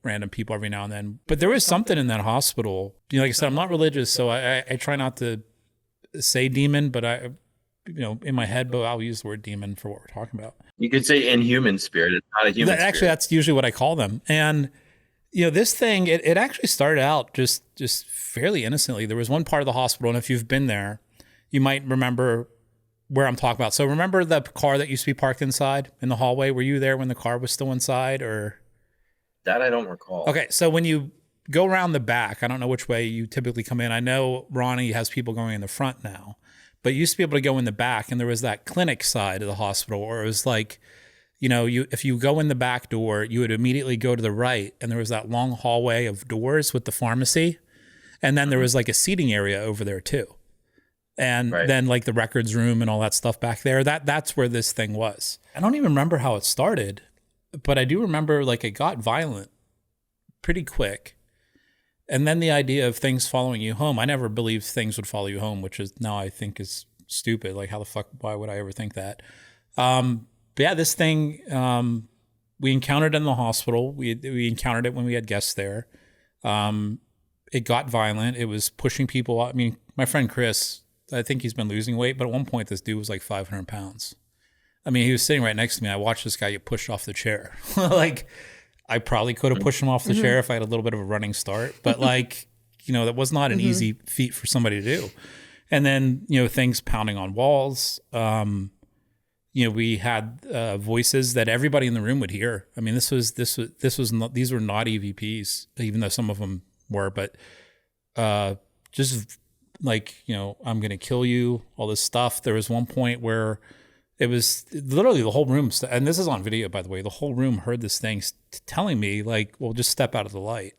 random people every now and then. But there was something in that hospital. Like I said, I'm not religious, so I try not to say demon, but in my head, but I'll use the word demon for what we're talking about. You could say inhuman spirit. It's not a human spirit. Actually, that's usually what I call them. And, this thing, it actually started out just fairly innocently. There was one part of the hospital, and if you've been there, you might remember where I'm talking about. So remember the car that used to be parked inside in the hallway? Were you there when the car was still inside, or? That I don't recall. Okay, so when you go around the back, I don't know which way you typically come in. I know Ronnie has people going in the front now, but you used to be able to go in the back, and there was that clinic side of the hospital, or it was like, if you go in the back door, you would immediately go to the right, and there was that long hallway of doors with the pharmacy, and then there was like a seating area over there too. And then like the records room and all that stuff back there, that's where this thing was. I don't even remember how it started, but I do remember like it got violent pretty quick. And then the idea of things following you home, I never believed things would follow you home, which is now I think is stupid. Like how the fuck, why would I ever think that? But yeah, this thing, we encountered in the hospital. We encountered it when we had guests there. It got violent. It was pushing people. I mean, my friend Chris, I think he's been losing weight, but at one point this dude was like 500 pounds. I mean, he was sitting right next to me. I watched this guy get pushed off the chair. Like I probably could have pushed him off the chair if I had a little bit of a running start, but like, that was not an easy feat for somebody to do. And then, things pounding on walls. We had voices that everybody in the room would hear. I mean, these were not EVPs, even though some of them were, but just like, I'm going to kill you, all this stuff. There was one point where it was literally the whole room, and this is on video, by the way, the whole room heard this thing telling me like, well, just step out of the light.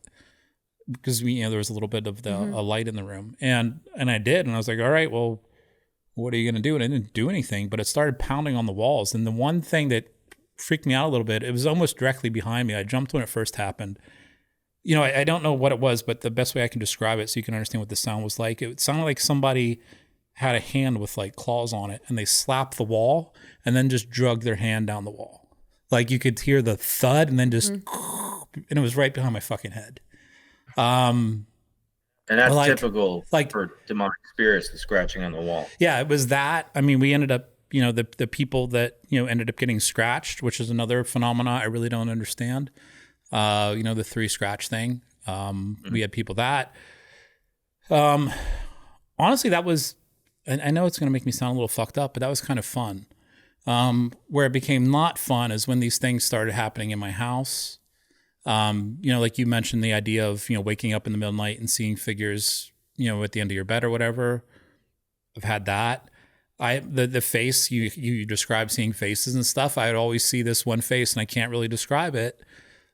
Because there was a little bit of a light in the room, and I did. And I was like, all right, well, what are you going to do? And I didn't do anything, but it started pounding on the walls. And the one thing that freaked me out a little bit, it was almost directly behind me. I jumped when it first happened. I don't know what it was, but the best way I can describe it so you can understand what the sound was like, it sounded like somebody had a hand with like claws on it, and they slapped the wall and then just dragged their hand down the wall. Like you could hear the thud and then just, and it was right behind my fucking head. And that's typical for demonic spirits, the scratching on the wall. Yeah, it was that. I mean, we ended up, the people that, ended up getting scratched, which is another phenomena I really don't understand. The 3 scratch thing. We had people that, honestly, that was, and I know it's going to make me sound a little fucked up, but that was kind of fun. Where it became not fun is when these things started happening in my house. Like you mentioned, the idea of, waking up in the middle of the night and seeing figures, at the end of your bed or whatever. I've had that. The face, you describe seeing faces and stuff. I would always see this one face and I can't really describe it.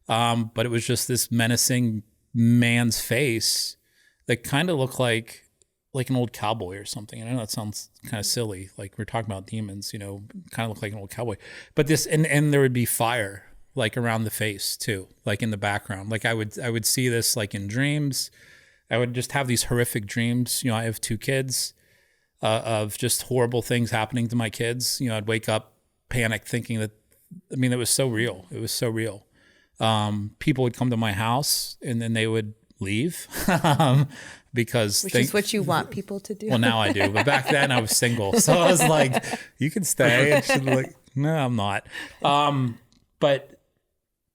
But it was just this menacing man's face that kind of looked like an old cowboy or something. I know that sounds kind of silly. Like we're talking about demons, kind of look like an old cowboy, but this, and there would be fire like around the face too, like in the background. Like I would see this like in dreams. I would just have these horrific dreams. I have 2 kids, of just horrible things happening to my kids. I'd wake up panicked thinking that, it was so real. It was so real. People would come to my house and then they would leave, because which is what you want people to do. Well, now I do, but back then I was single. So I was like, you can stay. And she'd be like, no, I'm not. But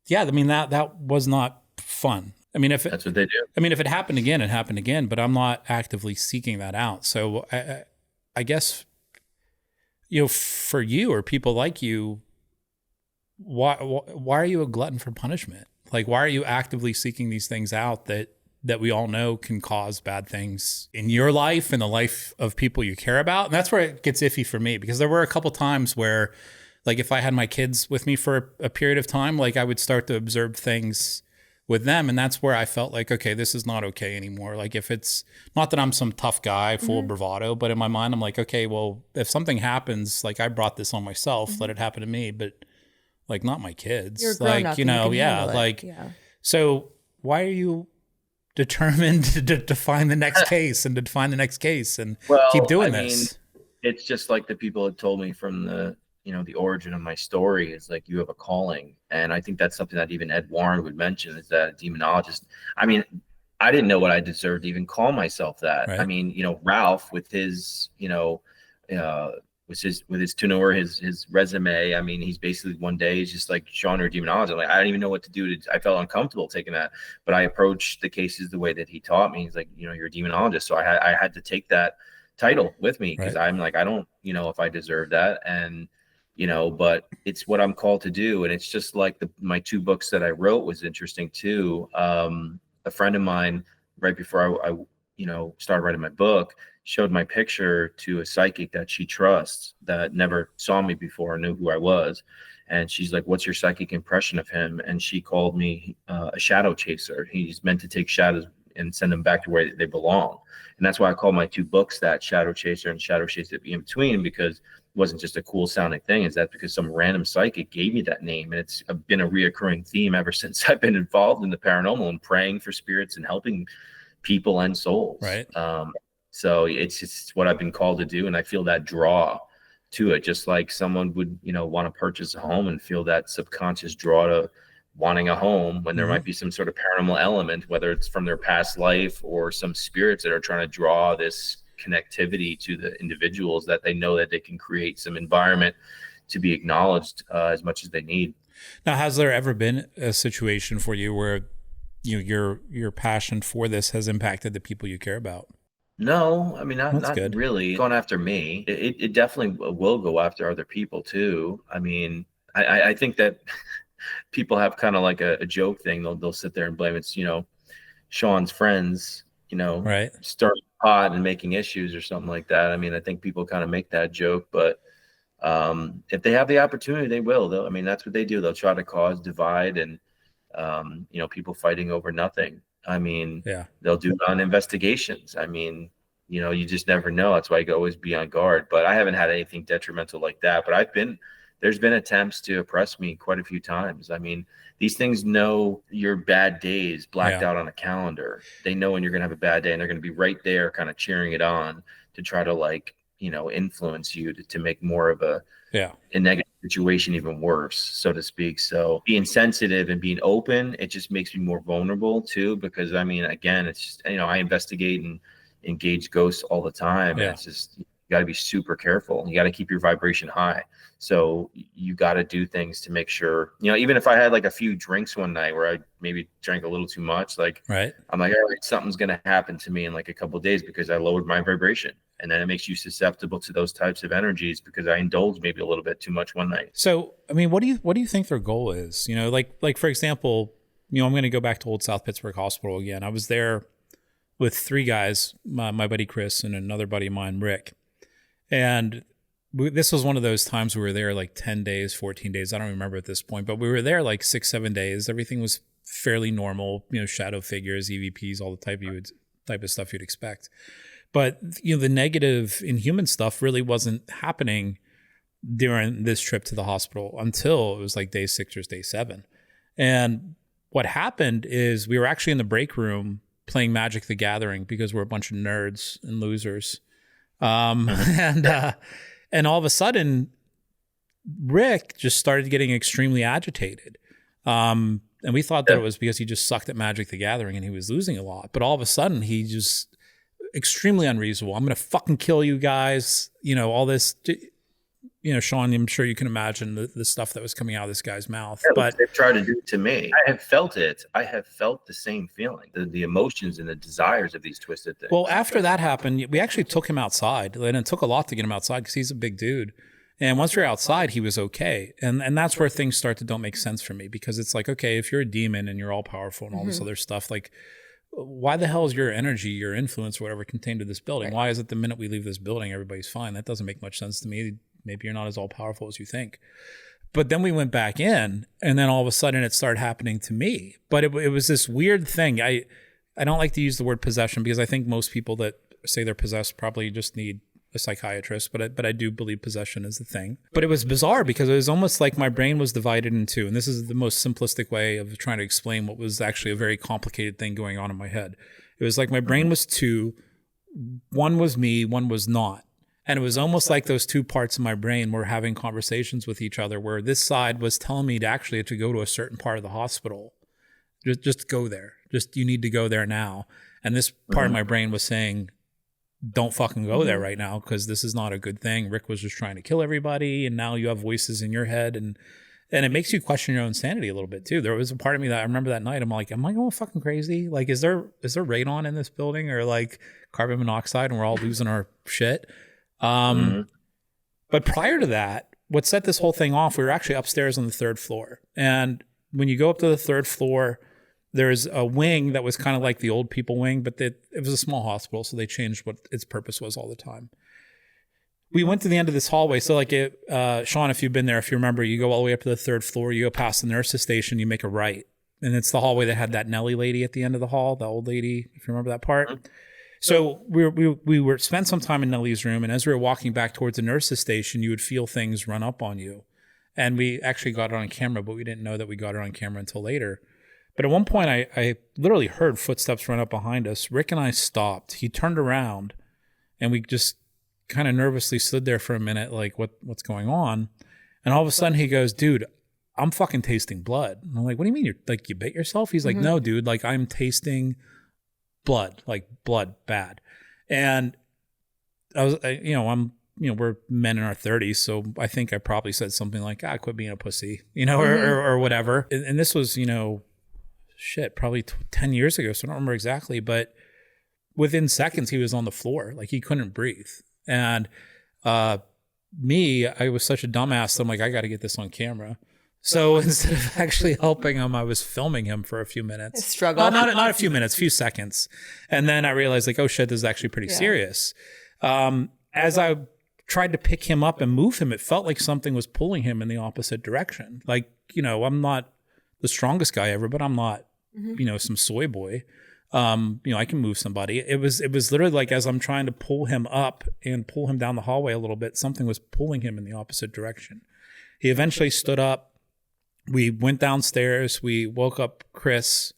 yeah, that was not fun. That's what they do. If it happened again, it happened again, but I'm not actively seeking that out. So I guess, for you or people like you, why are you a glutton for punishment? Like, why are you actively seeking these things out that we all know can cause bad things in your life and the life of people you care about? And that's where it gets iffy for me, because there were a couple times where, like, if I had my kids with me for a period of time, like I would start to observe things with them. And that's where I felt like, okay, this is not okay anymore. Like, if it's not that I'm some tough guy full of bravado, but in my mind, I'm like, okay, well, if something happens, like I brought this on myself, let it happen to me, but like not my kids. You're grown up, So why are you determined to find the next case and to find the next case and keep doing this? It's just like the people had told me from the, the origin of my story is like, you have a calling. And I think that's something that even Ed Warren would mention, is that a demonologist. I mean, I didn't know what I deserved to even call myself that. Right. I mean, Ralph with his, with his tenor, his resume. I mean, he's basically one day he's just like, Sean, you're a demonologist. I'm like, I don't even know what to do. I felt uncomfortable taking that, but I approached the cases the way that he taught me. He's like, you're a demonologist. So I had to take that title with me, because I'm like, I don't, if I deserve that. And, but it's what I'm called to do. And it's just like my 2 books that I wrote was interesting too. A friend of mine, right before I started writing my book, showed my picture to a psychic that she trusts, that never saw me before, knew who I was. And she's like, what's your psychic impression of him? And she called me a shadow chaser. He's meant to take shadows and send them back to where they belong. And that's why I call my 2 books that, Shadow Chaser and Shadow Chaser in Between, because it wasn't just a cool sounding thing. Is that because some random psychic gave me that name, and it's been a reoccurring theme ever since I've been involved in the paranormal and praying for spirits and helping people and souls. Right. So it's just what I've been called to do, and I feel that draw to it, just like someone would, want to purchase a home and feel that subconscious draw to wanting a home when there might be some sort of paranormal element, whether it's from their past life or some spirits that are trying to draw this connectivity to the individuals, that they know that they can create some environment to be acknowledged as much as they need. Now, has there ever been a situation for you where your passion for this has impacted the people you care about? No, I mean, not good. really. Gone after me. It definitely will go after other people too. I mean, I think that people have kind of like a joke thing. They'll sit there and blame it's, Sean's friends, right, starting pot and making issues or something like that. I mean, I think people kind of make that joke, but if they have the opportunity, they will. I mean, that's what they do. They'll try to cause divide and people fighting over nothing. I mean, they'll do it on investigations. I mean, you just never know. That's why you can always be on guard. But I haven't had anything detrimental like that. But there's been attempts to oppress me quite a few times. I mean, these things know your bad days blacked out on a calendar. They know when you're going to have a bad day, and they're going to be right there kind of cheering it on to try to influence you to make more of a negative situation even worse, so to speak. So being sensitive and being open, it just makes me more vulnerable too, because I mean, again, it's just, I investigate and engage ghosts all the time. And it's just, you got to be super careful. You got to keep your vibration high. So you got to do things to make sure, even if I had like a few drinks one night where I maybe drank a little too much, I'm like, all right, something's going to happen to me in like a couple of days because I lowered my vibration. And then it makes you susceptible to those types of energies because I indulged maybe a little bit too much one night. So, I mean, what do you think their goal is? Like for example, I'm going to go back to Old South Pittsburgh Hospital again. I was there with 3 guys, my buddy Chris and another buddy of mine, Rick. And this was one of those times we were there like 10 days, 14 days. I don't remember at this point, but we were there like 6-7 days. Everything was fairly normal, shadow figures, EVPs, all the type of stuff you'd expect. But, the negative inhuman stuff really wasn't happening during this trip to the hospital until it was like day 6 or day 7. And what happened is we were actually in the break room playing Magic the Gathering because we're a bunch of nerds and losers. And all of a sudden, Rick just started getting extremely agitated. And we thought that it was because he just sucked at Magic the Gathering and he was losing a lot. But all of a sudden, he just extremely unreasonable. I'm going to fucking kill you guys. All this, Sean, I'm sure you can imagine the stuff that was coming out of this guy's mouth. But they've tried to do it to me. I have felt it. I have felt the same feeling, the emotions and the desires of these twisted things. Well, after that happened, we actually took him outside, and it took a lot to get him outside because he's a big dude. And once we were outside, he was okay. And that's where things start to don't make sense for me, because it's like, okay, if you're a demon and you're all powerful and all this other stuff, like, why the hell is your energy, your influence, whatever, contained to this building? Why is it the minute we leave this building, everybody's fine? That doesn't make much sense to me. Maybe you're not as all powerful as you think. But then we went back in, and then all of a sudden it started happening to me. But it was this weird thing. I don't like to use the word possession because I think most people that say they're possessed probably just need a psychiatrist, but I do believe possession is the thing. But it was bizarre because it was almost like my brain was divided in two. And this is the most simplistic way of trying to explain what was actually a very complicated thing going on in my head. It was like my brain was two. One was me, one was not. And it was almost like those two parts of my brain were having conversations with each other, where this side was telling me to go to a certain part of the hospital. Just go there. You need to go there now. And this part of my brain was saying, don't fucking go there right now, because this is not a good thing. Rick was just trying to kill everybody, and now you have voices in your head, and it makes you question your own sanity a little bit too. There was a part of me that I remember that night, I'm like, am I going fucking crazy? Like, is there radon in this building, or like carbon monoxide, and we're all losing our shit? But prior to that, what set this whole thing off, we were actually upstairs on the 3rd floor. And when you go up to the 3rd floor, there's a wing that was kind of like the old people wing, but it was a small hospital, so they changed what its purpose was all the time. We went to the end of this hallway. So like Sean, if you've been there, if you remember, you go all the way up to the 3rd floor, you go past the nurse's station, you make a right. And it's the hallway that had that Nelly lady at the end of the hall, the old lady, if you remember that part. So we were spent some time in Nellie's room, and as we were walking back towards the nurse's station, you would feel things run up on you. And we actually got it on camera, but we didn't know that we got it on camera until later. But at one point, I literally heard footsteps run up behind us. Rick and I stopped. He turned around, and we just kind of nervously stood there for a minute, like, what's going on? And all of a sudden, he goes, dude, I'm fucking tasting blood. And I'm like, what do you mean? You bit yourself? He's like, no, dude, like, I'm tasting blood, like blood bad. And we're men in our 30s, so I think I probably said something like, quit being a pussy, or whatever. And this was, probably 10 years ago, so I don't remember exactly, but within seconds he was on the floor, like he couldn't breathe. And I was such a dumbass, I'm like, I got to get this on camera. So instead of actually helping him, I was filming him for a few minutes. Struggle. Not a few minutes, a few seconds. And then I realized, like, oh shit, this is actually pretty serious. As I tried to pick him up and move him, it felt like something was pulling him in the opposite direction. Like, I'm not the strongest guy ever, but I'm not, some soy boy. I can move somebody. It was literally like, as I'm trying to pull him up and pull him down the hallway a little bit, something was pulling him in the opposite direction. He eventually stood up. We went downstairs. We woke up Chris.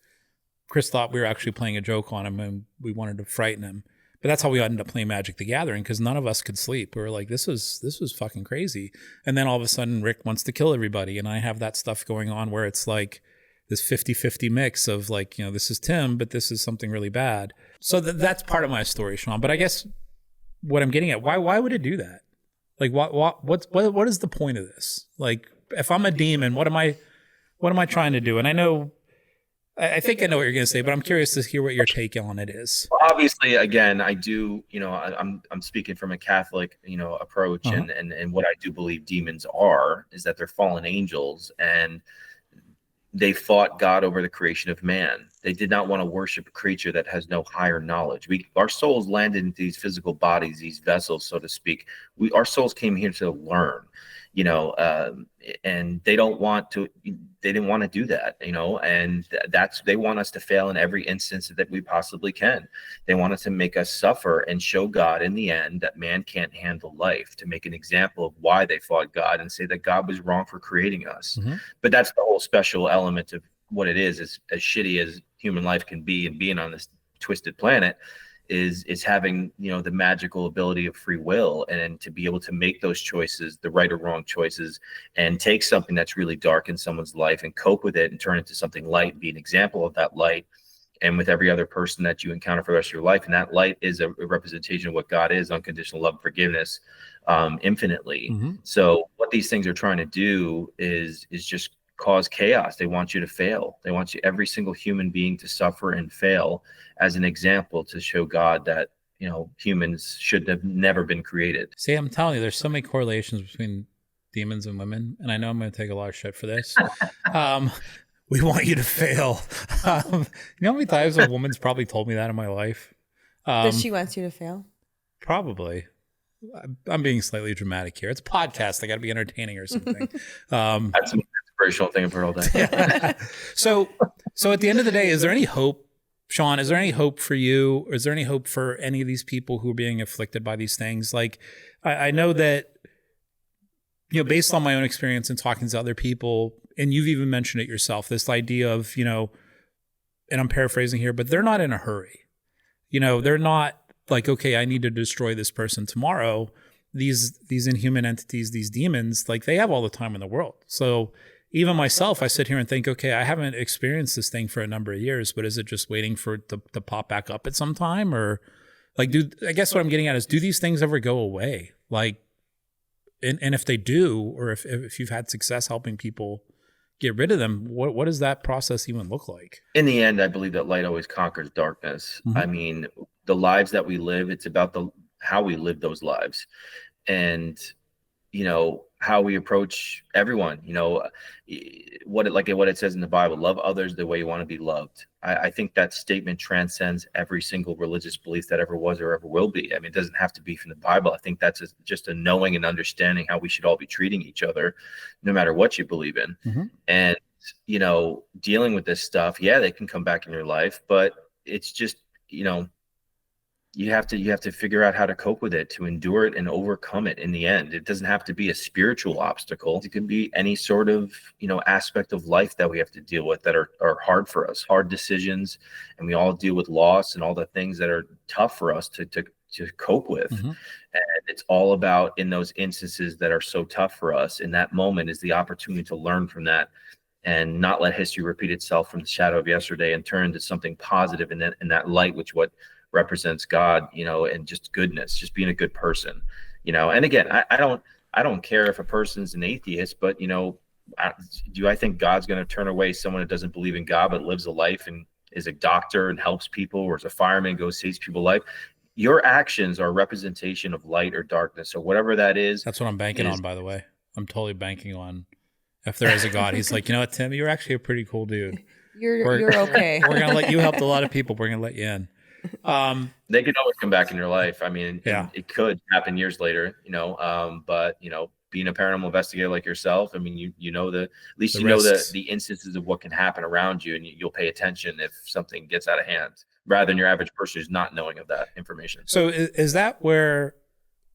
Chris thought we were actually playing a joke on him, and we wanted to frighten him. But that's how we ended up playing Magic the Gathering, because none of us could sleep. We were like, this was fucking crazy. And then all of a sudden, Rick wants to kill everybody. And I have that stuff going on where it's like this 50-50 mix of like, this is Tim, but this is something really bad. So that's part of my story, Sean. But I guess what I'm getting at, why would it do that? Like, what is the point of this? Like, if I'm a demon, what am I trying to do? And I think I know what you're going to say, but I'm curious to hear what your take on it is. Well, obviously, again, I do, I'm speaking from a Catholic, approach, and what I do believe demons is that they're fallen angels, and they fought God over the creation of man. They did not want to worship a creature that has no higher knowledge. Our souls landed into these physical bodies, these vessels, so to speak. Our souls came here to learn. And they didn't want to do that, and they want us to fail in every instance that we possibly can. They want us to make us suffer and show God in the end that man can't handle life, to make an example of why they fought God and say that God was wrong for creating us. But that's the whole special element of what it is as shitty as human life can be, and being on this twisted planet is having, the magical ability of free will, and to be able to make those choices, the right or wrong choices, and take something that's really dark in someone's life and cope with it and turn it into something light and be an example of that light, and with every other person that you encounter for the rest of your life. And that light is a representation of what God is: unconditional love and forgiveness, infinitely. So what these things are trying to do is just cause chaos. They want you to fail. They want every single human being to suffer and fail as an example, to show God that, humans should have never been created. See, I'm telling you, there's so many correlations between demons and women, and I know I'm going to take a lot of shit for this. We want you to fail. You know how many times a woman's probably told me that in my life? That she wants you to fail? Probably. I'm being slightly dramatic here. It's a podcast. I got to be entertaining or something. That's an inspirational thing I've heard all day. So at the end of the day, is there any hope Sean, is there any hope for you? Or is there any hope for any of these people who are being afflicted by these things? Like, I know that, based on my own experience and talking to other people, and you've even mentioned it yourself, this idea of, and I'm paraphrasing here, but they're not in a hurry. They're not like, okay, I need to destroy this person tomorrow. These inhuman entities, these demons, like they have all the time in the world. So even myself, I sit here and think, okay, I haven't experienced this thing for a number of years, but is it just waiting for it to pop back up at some time? Or like, I guess what I'm getting at is, do these things ever go away? Like, and if they do, or if you've had success helping people get rid of them, what does that process even look like? In the end, I believe that light always conquers darkness. Mm-hmm. I mean, the lives that we live, it's about how we live those lives. And how we approach everyone, what it says in the Bible, love others the way you want to be loved. I think that statement transcends every single religious belief that ever was or ever will be. I mean, it doesn't have to be from the Bible. I think that's just a knowing and understanding how we should all be treating each other, no matter what you believe in. Mm-hmm. And, dealing with this stuff, yeah, they can come back in your life, but it's just, you have to figure out how to cope with it, to endure it and overcome it in the end. It doesn't have to be a spiritual obstacle. It could be any sort of, aspect of life that we have to deal with that are hard for us, hard decisions. And we all deal with loss and all the things that are tough for us to cope with. Mm-hmm. And it's all about, in those instances that are so tough for us, in that moment is the opportunity to learn from that and not let history repeat itself from the shadow of yesterday and turn to something positive in that light, which what represents God, and just goodness, just being a good person, and again, I don't care if a person's an atheist, but do I think God's going to turn away someone that doesn't believe in God but lives a life and is a doctor and helps people, or is a fireman and goes saves people's life? Your actions are a representation of light or darkness, so whatever that is. That's what I'm banking on, by the way. I'm totally banking on, if there is a God, he's like, Tim, you're actually a pretty cool dude. You're okay. We're gonna let you help a lot of people. We're gonna let you in. They could always come back in your life. I mean, yeah. It could happen years later, but being a paranormal investigator like yourself, I mean, at least the instances of what can happen around you, and you'll pay attention if something gets out of hand, rather than your average person who's not knowing of that information. So is that where,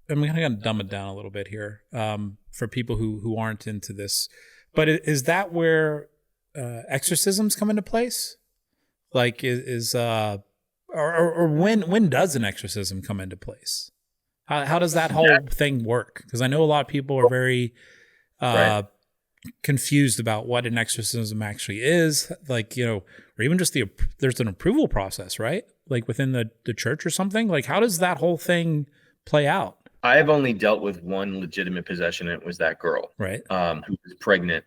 I'm kind of dumb it down a little bit here, for people who aren't into this, but is that where exorcisms come into place? Like or when does an exorcism come into place? How does that whole thing work? Because I know a lot of people are very confused about what an exorcism actually is. Like, or even just there's an approval process, right? Like within the church or something. Like, how does that whole thing play out? I have only dealt with one legitimate possession, and it was that girl, right? Who was pregnant,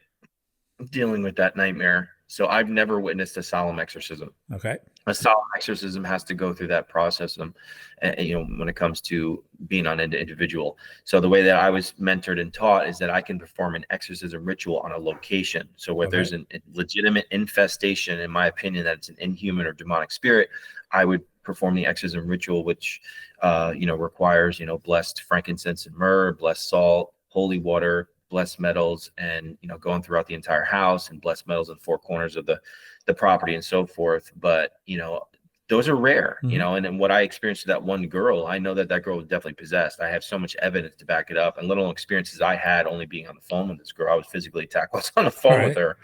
dealing with that nightmare. So I've never witnessed a solemn exorcism. Okay. A solemn exorcism has to go through that process, when it comes to being on an individual. So the way that I was mentored and taught is that I can perform an exorcism ritual on a location. So where there's a legitimate infestation, in my opinion, that it's an inhuman or demonic spirit, I would perform the exorcism ritual, which, requires, blessed frankincense and myrrh, blessed salt, holy water, blessed metals, and going throughout the entire house, and blessed metals in four corners of the property and so forth. But those are rare. Mm-hmm. And then what I experienced with that one girl, I know that girl was definitely possessed. I have so much evidence to back it up, and little experiences I had only being on the phone with this girl. I was physically attacked while I was on the phone with her.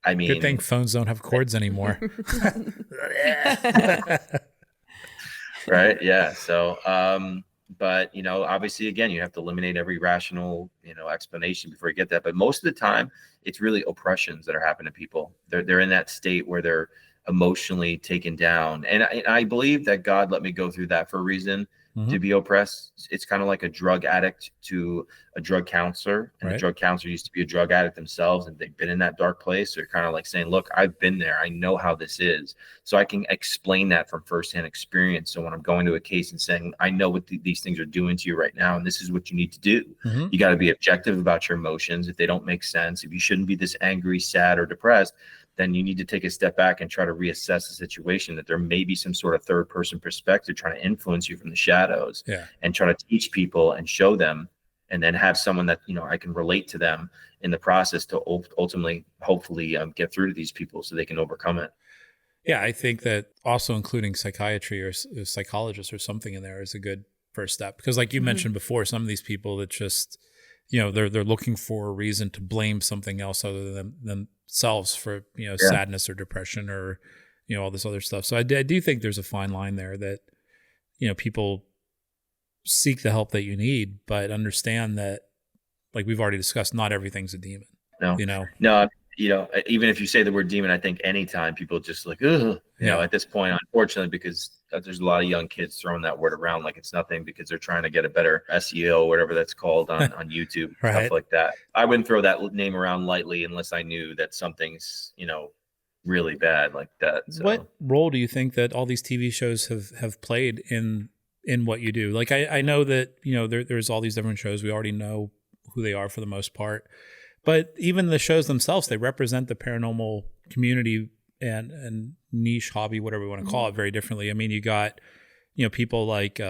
I mean, good thing phones don't have cords anymore. Right. Yeah. So but obviously, again, you have to eliminate every rational explanation before you get that. But most of the time it's really oppressions that are happening to people. They're in that state where they're emotionally taken down, and I believe that God let me go through that for a reason. To be oppressed. It's kind of like a drug addict to a drug counselor, and the drug counselor used to be a drug addict themselves, and they've been in that dark place. So you're kind of like saying, look, I've been there. I know how this is. So I can explain that from firsthand experience. So when I'm going to a case and saying, I know what these things are doing to you right now, and this is what you need to do. You got to be objective about your emotions. If they don't make sense, if you shouldn't be this angry, sad, or depressed, then you need to take a step back and try to reassess the situation, that there may be some sort of third person perspective trying to influence you from the shadows, and try to teach people and show them, and then have someone that, I can relate to them in the process to ultimately, hopefully get through to these people so they can overcome it. Yeah, I think that also including psychiatry or a psychologist or something in there is a good first step, because like you mentioned before, some of these people that just, they're looking for a reason to blame something else other than themselves for, Yeah. sadness or depression or, all this other stuff. So I do think there's a fine line there that, people seek the help that you need, but understand that, like we've already discussed, not everything's a demon. No, no, even if you say the word demon, I think anytime people just like, ugh, at this point, unfortunately, because there's a lot of young kids throwing that word around like it's nothing because they're trying to get a better SEO, whatever that's called on YouTube, Right. stuff like that. I wouldn't throw that name around lightly unless I knew that something's, really bad like that. So. What role do you think that all these TV shows have played in what you do? Like, I know that, there's all these different shows. We already know who they are for the most part. But even the shows themselves, they represent the paranormal community and niche hobby, whatever we want to call it, very differently. I mean, you got, people like,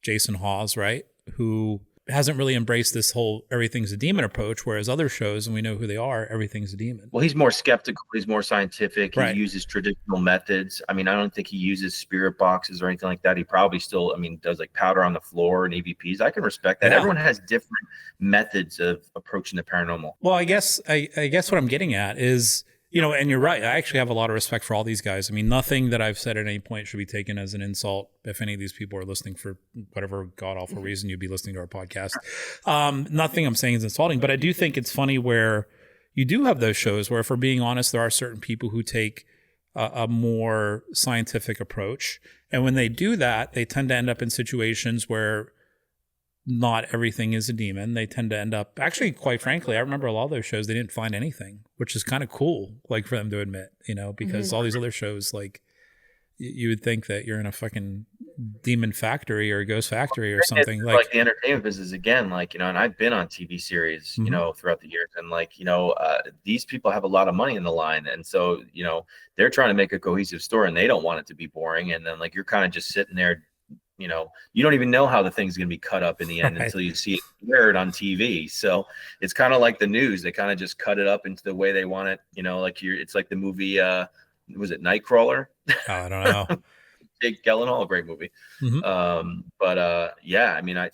Jason Hawes, right? Who hasn't really embraced this whole everything's a demon approach, whereas other shows, and we know who they are, everything's a demon. Well, he's more skeptical. He's more scientific. He Right. uses traditional methods. I mean, I don't think he uses spirit boxes or anything like that. He probably still, does like powder on the floor and EVPs. I can respect that. Yeah. Everyone has different methods of approaching the paranormal. Well, I guess what I'm getting at is, and you're right. I actually have a lot of respect for all these guys. I mean, nothing that I've said at any point should be taken as an insult. If any of these people are listening for whatever god awful reason you'd be listening to our podcast, nothing I'm saying is insulting. But I do think it's funny where you do have those shows where, if we're being honest, there are certain people who take a more scientific approach, and when they do that, they tend to end up in situations where not everything is a demon. They tend to end up, actually, quite frankly, I remember a lot of those shows, they didn't find anything, which is kind of cool, like for them to admit, because all these other shows, like you would think that you're in a fucking demon factory or a ghost factory or something. It's like the entertainment business again, like, and I've been on TV series, throughout the years, and like, these people have a lot of money in the line. And so, they're trying to make a cohesive story and they don't want it to be boring. And then like, you're kind of just sitting there, you don't even know how the thing's going to be cut up in the end until you see it aired on TV. So it's kind of like the news. They kind of just cut it up into the way they want it. It's like the movie, was it Nightcrawler? Oh, I don't know. Jake Gyllenhaal, a great movie. Yeah, I mean, I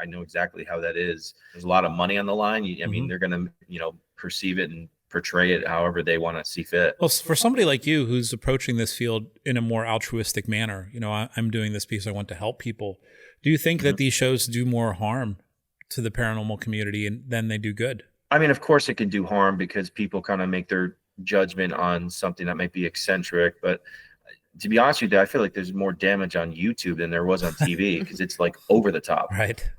know exactly how that is. There's a lot of money on the line. I mean, they're going to, perceive it and portray it however they want to see fit. Well, for somebody like you who's approaching this field in a more altruistic manner, I'm doing this because I want to help people. Do you think that these shows do more harm to the paranormal community than they do good? I mean, of course it can do harm because people kind of make their judgment on something that might be eccentric. But to be honest with you, I feel like there's more damage on YouTube than there was on TV because it's like over the top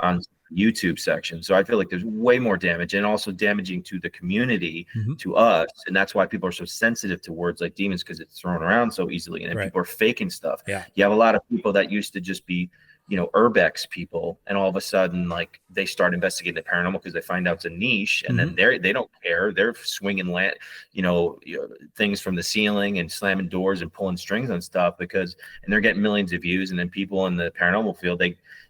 on YouTube section. So I feel like there's way more damage, and also damaging to the community, to us. And that's why people are so sensitive to words like demons, because it's thrown around so easily, and people are faking stuff. Yeah. You have a lot of people that used to just be, urbex people, and all of a sudden, like, they start investigating the paranormal because they find out it's a niche, and then they don't care. They're swinging things from the ceiling and slamming doors and pulling strings on stuff and they're getting millions of views. And then people in the paranormal field,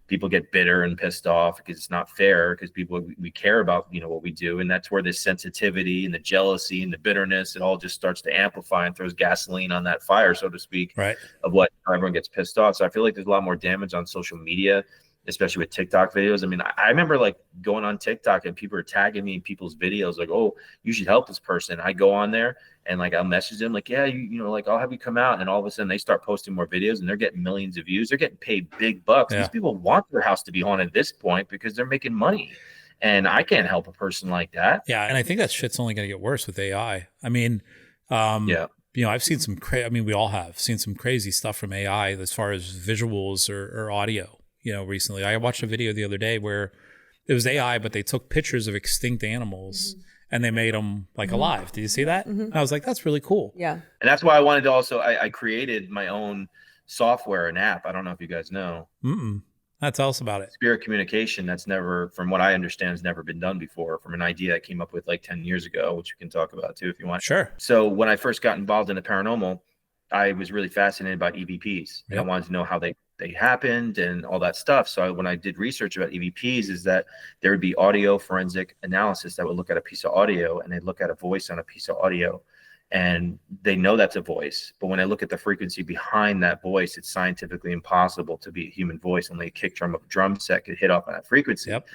people get bitter and pissed off because it's not fair, because we care about, what we do. And that's where the sensitivity and the jealousy and the bitterness, it all just starts to amplify and throws gasoline on that fire, so to speak, of what everyone gets pissed off. So I feel like there's a lot more damage on social media, especially with TikTok videos. I mean, I remember like going on TikTok and people are tagging me in people's videos like, oh, you should help this person. I go on there and like, I'll message them like, yeah, like, I'll have you come out. And all of a sudden they start posting more videos and they're getting millions of views. They're getting paid big bucks. These people want their house to be haunted at this point because they're making money. And I can't help a person like that. Yeah. And I think that shit's only going to get worse with AI. I mean, I've seen we all have seen some crazy stuff from AI as far as visuals or audio. Recently I watched a video the other day where it was AI, but they took pictures of extinct animals and they made them like alive. Did you see that? I was like, that's really cool. Yeah. And that's why I wanted to also, I created my own software and app. I don't know if you guys know. Tell us about it. Spirit communication. That's never, from what I understand, has never been done before, from an idea I came up with like 10 years ago, which we can talk about too, if you want. Sure. So when I first got involved in the paranormal, I was really fascinated by EVPs. And I wanted to know how they happened and all that stuff. So when I did research about EVPs, is that there would be audio forensic analysis that would look at a piece of audio, and they'd look at a voice on a piece of audio, and they know that's a voice. But when I look at the frequency behind that voice, it's scientifically impossible to be a human voice. Only a kick drum of a drum set could hit off on that frequency. Yep.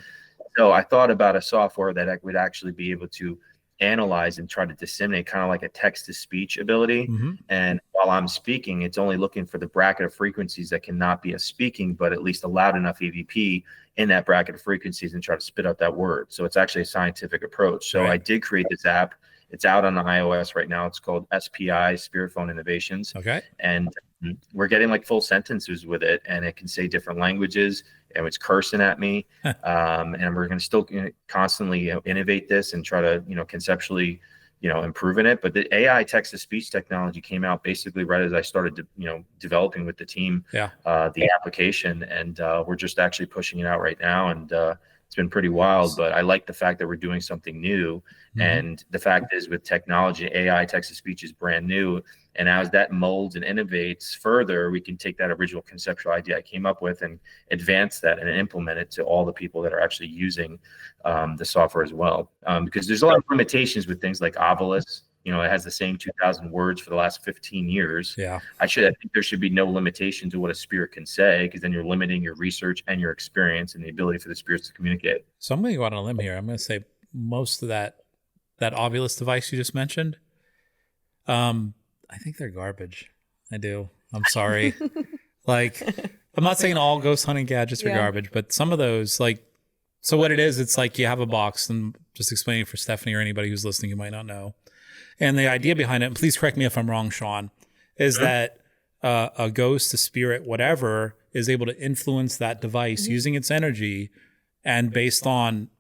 So I thought about a software that would actually be able to analyze and try to disseminate, kind of like a text to speech ability. Mm-hmm. And while I'm speaking, it's only looking for the bracket of frequencies that cannot be a speaking, but at least a loud enough EVP in that bracket of frequencies, and try to spit out that word. So it's actually a scientific approach. So Right. I did create this app. It's out on the iOS right now. It's called SPI, Spirit Phone Innovations. Okay. And we're getting like full sentences with it, and it can say different languages, and it's cursing at me. And we're going to still constantly innovate this and try to, conceptually, improving it. But the AI text to speech technology came out basically right as I started, developing with the team, the application, and we're just actually pushing it out right now. And it's been pretty wild, but I like the fact that we're doing something new. Mm-hmm. And the fact is, with technology, AI text to speech is brand new. And as that molds and innovates further, we can take that original conceptual idea I came up with and advance that and implement it to all the people that are actually using the software as well. Because there's a lot of limitations with things like Ovilus. It has the same 2,000 words for the last 15 years. Yeah. I think there should be no limitation to what a spirit can say, because then you're limiting your research and your experience and the ability for the spirits to communicate. So I'm going to go out on a limb here. I'm going to say most of that Ovilus device you just mentioned, I think they're garbage. I do. I'm sorry. Like, I'm not saying all ghost hunting gadgets are garbage, but some of those, like, so what it is, it's like you have a box, and just explaining it for Stephanie or anybody who's listening who might not know. And the idea behind it, and please correct me if I'm wrong, Sean, is that a ghost, a spirit, whatever, is able to influence that device using its energy, and based on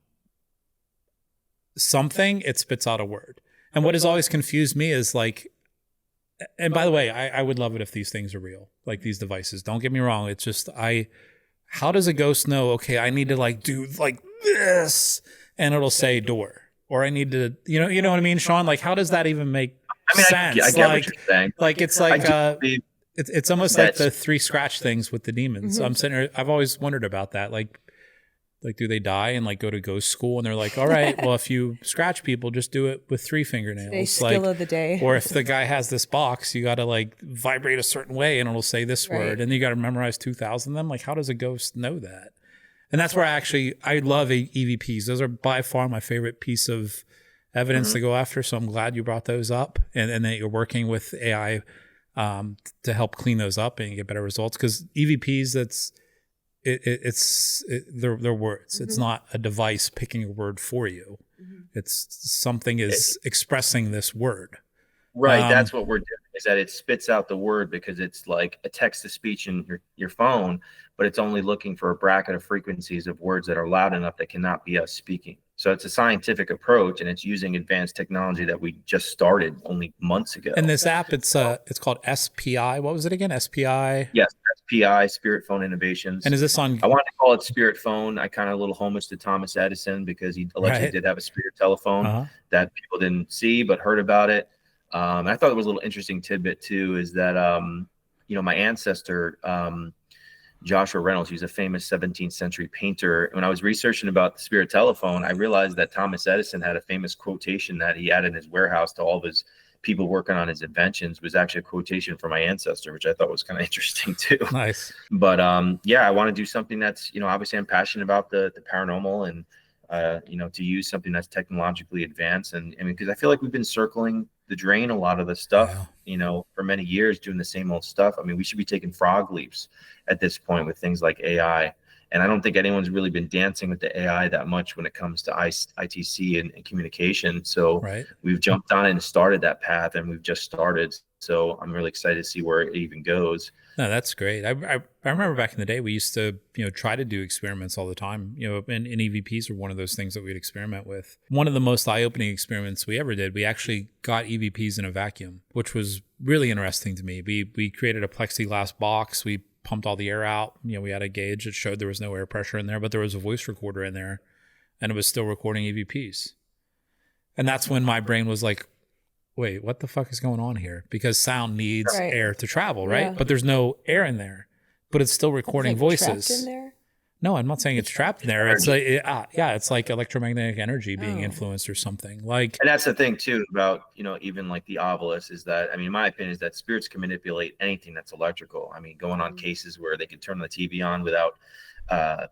something, it spits out a word. And what has always confused me is like, and by the way, I would love it if these things are real, like these devices. Don't get me wrong. It's just, how does a ghost know, okay, I need to like do like this, and it'll say door, or I need to, you know what I mean, Sean? Like, how does that even make sense? I get what you're saying. Like, it's like, it's almost like the 3 scratch things with the demons. I'm sitting here, I've always wondered about that. Like, do they die and like go to ghost school, and they're like, all right, well, if you scratch people, just do it with 3 fingernails. Today's skill of the day. Or if the guy has this box, you got to like vibrate a certain way and it'll say this word, and then you got to memorize 2,000 of them. Like, how does a ghost know that? And that's where I love EVPs. Those are by far my favorite piece of evidence to go after. So I'm glad you brought those up, and that you're working with AI to help clean those up and get better results. Because EVPs, they're words. It's not a device picking a word for you. It's something is expressing this word. Right. That's what we're doing, is that it spits out the word, because it's like a text to speech in your phone, but it's only looking for a bracket of frequencies of words that are loud enough that cannot be us speaking. So it's a scientific approach, and it's using advanced technology that we just started only months ago. And this app, it's called SPI. What was it again? SPI? Yes, SPI, Spirit Phone Innovations. And is this on? I wanted to call it Spirit Phone. I kind of a little homage to Thomas Edison, because he allegedly did have a spirit telephone that people didn't see but heard about it. And I thought it was a little interesting tidbit too, is that my ancestor, Joshua Reynolds, he's a famous 17th century painter. When I was researching about the spirit telephone, I realized that Thomas Edison had a famous quotation that he had in his warehouse to all of his people working on his inventions, was actually a quotation from my ancestor, which I thought was kind of interesting too. Nice. But I want to do something that's, obviously I'm passionate about the paranormal, and to use something that's technologically advanced. And I mean, because I feel like we've been circling the drain a lot of the stuff, for many years, doing the same old stuff. I mean, we should be taking frog leaps at this point with things like AI. And I don't think anyone's really been dancing with the AI that much when it comes to ITC and communication. So we've jumped on and started that path, and we've just started. So I'm really excited to see where it even goes. No, that's great. I remember back in the day, we used to, try to do experiments all the time, and EVPs were one of those things that we'd experiment with. One of the most eye-opening experiments we ever did, we actually got EVPs in a vacuum, which was really interesting to me. We created a plexiglass box. We pumped all the air out. We had a gauge that showed there was no air pressure in there, but there was a voice recorder in there, and it was still recording EVPs. And that's when my brain was like, wait, what the fuck is going on here? Because sound needs air to travel, right? Yeah. But there's no air in there, but it's still recording voices. Trapped in there? No, I'm not saying it's trapped in there. It's like, it's like electromagnetic energy being influenced or something. Like, and that's the thing too about, even like the obelisk is that, I mean, my opinion is that spirits can manipulate anything that's electrical. I mean, going on cases where they can turn the TV on without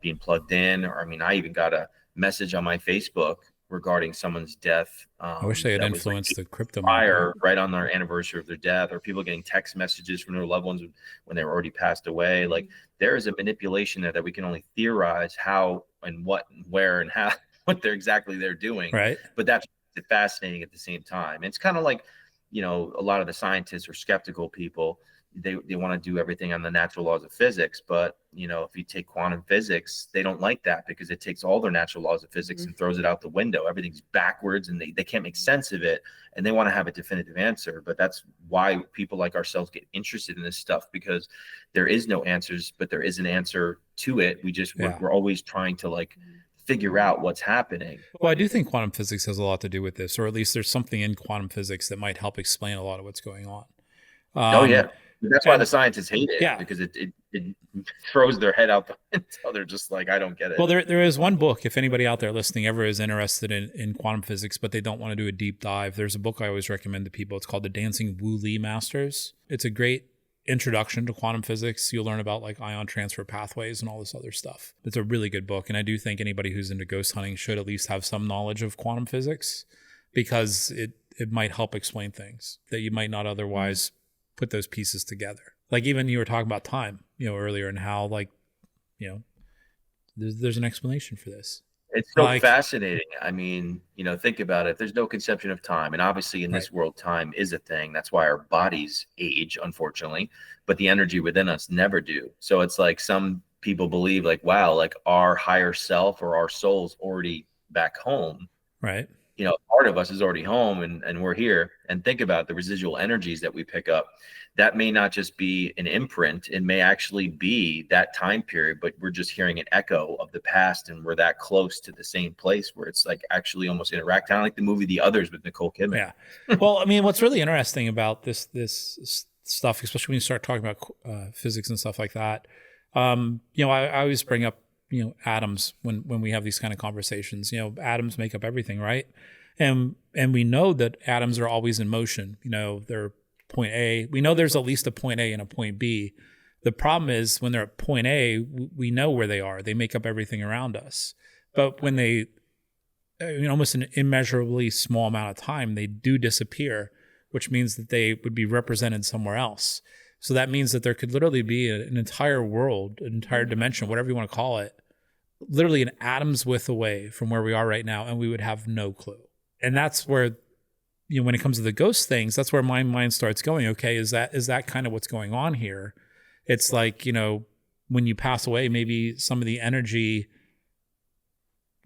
being plugged in, or I mean, I even got a message on my Facebook regarding someone's death. I wish they had that was like influenced the crypto prior, market. right on their anniversary of their death, or people getting text messages from their loved ones when they were already passed away. Like, there is a manipulation there that we can only theorize how and what and where and how what they're doing. Right. But that's fascinating at the same time. It's kind of like, a lot of the scientists or skeptical people, they want to do everything on the natural laws of physics, but if you take quantum physics, they don't like that because it takes all their natural laws of physics and throws it out the window. Everything's backwards and they can't make sense of it, and they want to have a definitive answer. But that's why people like ourselves get interested in this stuff, because there is no answers, but there is an answer to it. We're always trying to like figure out what's happening. Well, I do think quantum physics has a lot to do with this, or at least there's something in quantum physics that might help explain a lot of what's going on. That's why the scientists hate it, because it throws their head out the window. They're just like, I don't get it. Well, there is one book, if anybody out there listening ever is interested in quantum physics, but they don't want to do a deep dive, there's a book I always recommend to people. It's called The Dancing Wu Li Masters. It's a great introduction to quantum physics. You'll learn about like ion transfer pathways and all this other stuff. It's a really good book. And I do think anybody who's into ghost hunting should at least have some knowledge of quantum physics, because it might help explain things that you might not otherwise put those pieces together. Like, even you were talking about time, earlier, and how like, there's an explanation for this. It's so fascinating. I mean, think about it. There's no conception of time. And obviously in this world, time is a thing. That's why our bodies age, unfortunately, but the energy within us never do. So it's like some people believe like, wow, like our higher self or our soul's already back home. Right. Part of us is already home and we're here. And think about the residual energies that we pick up. That may not just be an imprint. It may actually be that time period, but we're just hearing an echo of the past, and we're that close to the same place where it's like actually almost interact, kind of like the movie The Others with Nicole Kidman. Yeah. Well, I mean, what's really interesting about this stuff, especially when you start talking about physics and stuff like that, I always bring up atoms when we have these kind of conversations. Atoms make up everything, right? And we know that atoms are always in motion. They're point A. We know there's at least a point A and a point B. The problem is when they're at point A, we know where they are. They make up everything around us. But when they, almost an immeasurably small amount of time, they do disappear, which means that they would be represented somewhere else. So that means that there could literally be an entire world, an entire dimension, whatever you want to call it, literally an atom's width away from where we are right now, and we would have no clue. And that's where, when it comes to the ghost things, that's where my mind starts going, okay, is that kind of what's going on here? It's like, when you pass away, maybe some of the energy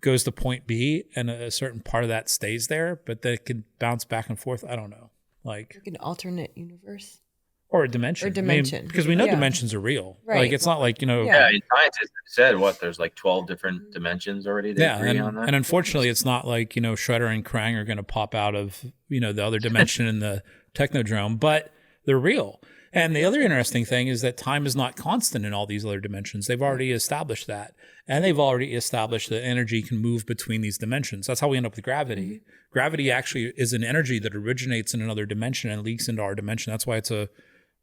goes to point B and a certain part of that stays there, but that could bounce back and forth. I don't know. Like an alternate universe. Or a dimension. Because we know dimensions are real. Right. Like, it's not like, Yeah, scientists have said, there's like 12 different dimensions already. They agree on that. And unfortunately, it's not like, Shredder and Krang are going to pop out of, the other dimension in the Technodrome, but they're real. And the other interesting thing is that time is not constant in all these other dimensions. They've already established that. And they've already established that energy can move between these dimensions. That's how we end up with gravity. Mm-hmm. Gravity actually is an energy that originates in another dimension and leaks into our dimension. That's why it's a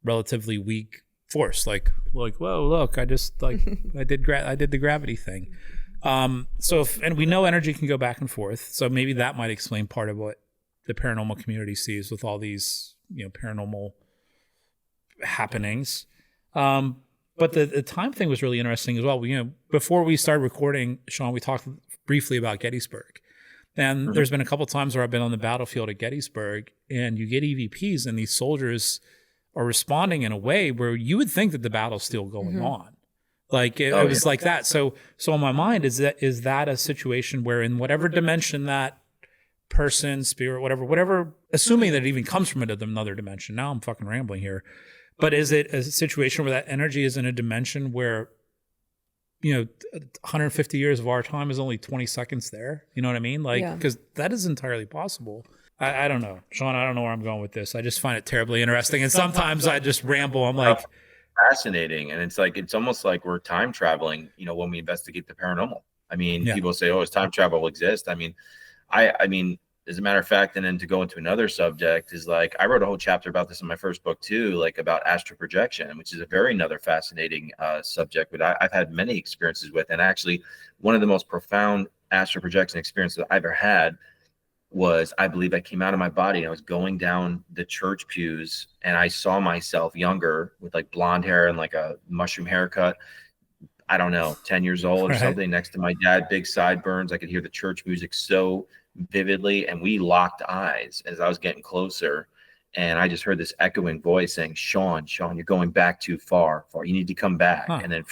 relatively weak force. Like, whoa, look, I just I did the gravity thing. And we know energy can go back and forth. So maybe that might explain part of what the paranormal community sees with all these, paranormal happenings. But the time thing was really interesting as well. Before we started recording, Sean, we talked briefly about Gettysburg. And there's been a couple of times where I've been on the battlefield at Gettysburg, and you get EVPs, and these soldiers are responding in a way where you would think that the battle's still going on. Like it was like that. So in my mind, is that a situation where in whatever dimension that person, spirit, whatever, assuming that it even comes from another dimension. Now I'm fucking rambling here. But is it a situation where that energy is in a dimension where, 150 years of our time is only 20 seconds there? You know what I mean? Because that is entirely possible. I don't know. Sean, I don't know where I'm going with this. I just find it terribly interesting. And sometimes I just ramble. I'm like, fascinating. And it's like, it's almost like we're time traveling, when we investigate the paranormal. I mean, Yeah. people say, oh, does time travel exist? I mean, I mean, as a matter of fact, and then to go into another subject is like, I wrote a whole chapter about this in my first book too, like about astral projection, which is a very another fascinating subject, but I've had many experiences with. And actually, one of the most profound astral projection experiences I've ever had was, I believe I came out of my body and I was going down the church pews and I saw myself younger with like blonde hair and like a mushroom haircut. I don't know, 10 years old or Right. something, next to my dad, big sideburns. I could hear the church music so vividly. And we locked eyes as I was getting closer. And I just heard this echoing voice saying, Sean, you're going back too far. You need to come back. Huh. And then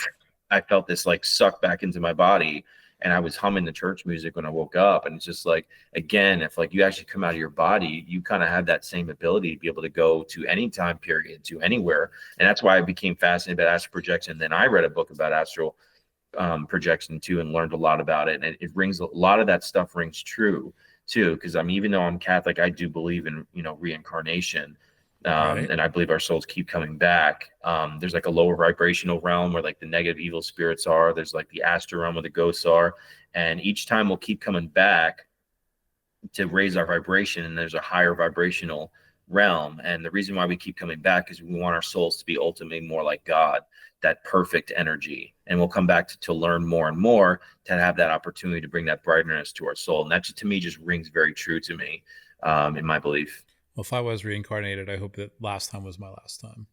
I felt this like suck back into my body. And I was humming the church music when I woke up. And it's just like, again, if like you actually come out of your body, you kind of have that same ability to be able to go to any time period, to anywhere. And that's why I became fascinated about astral projection. Then I read a book about astral projection too, and learned a lot about it. And it rings, a lot of that stuff rings true too. Cause I mean, even though I'm Catholic, I do believe in, reincarnation. Right. And I believe our souls keep coming back. There's like a lower vibrational realm where like the negative evil spirits are. There's like the astral realm where the ghosts are. And each time we'll keep coming back to raise our vibration. And there's a higher vibrational realm. And the reason why we keep coming back is we want our souls to be ultimately more like God, that perfect energy. And we'll come back to learn more and more, to have that opportunity to bring that brightness to our soul. And that to me just rings very true to me, in my belief. Well, if I was reincarnated, I hope that last time was my last time.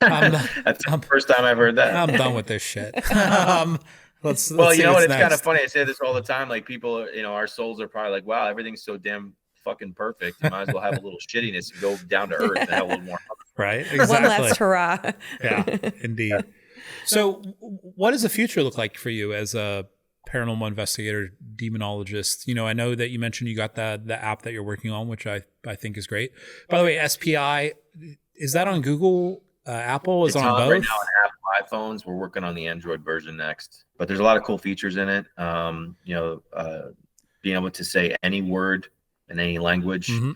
That's the first time I've heard that. I'm done with this shit. Let's well, see you know what? what's It's kind of next. funny. I say this all the time. Like people, our souls are probably like, wow, everything's so damn fucking perfect. You might as well have a little shittiness and go down to earth and have a little more. Right? Exactly. One last hurrah. Yeah, indeed. Yeah. So what does the future look like for you as a paranormal investigator, demonologist? I know that you mentioned you got the app that you're working on, which I think is great. By the way, SPI, is that on Google, Apple? Is it on both? Right now on Apple iPhones. We're working on the Android version next. But there's a lot of cool features in it. Being able to say any word in any language. Mm-hmm.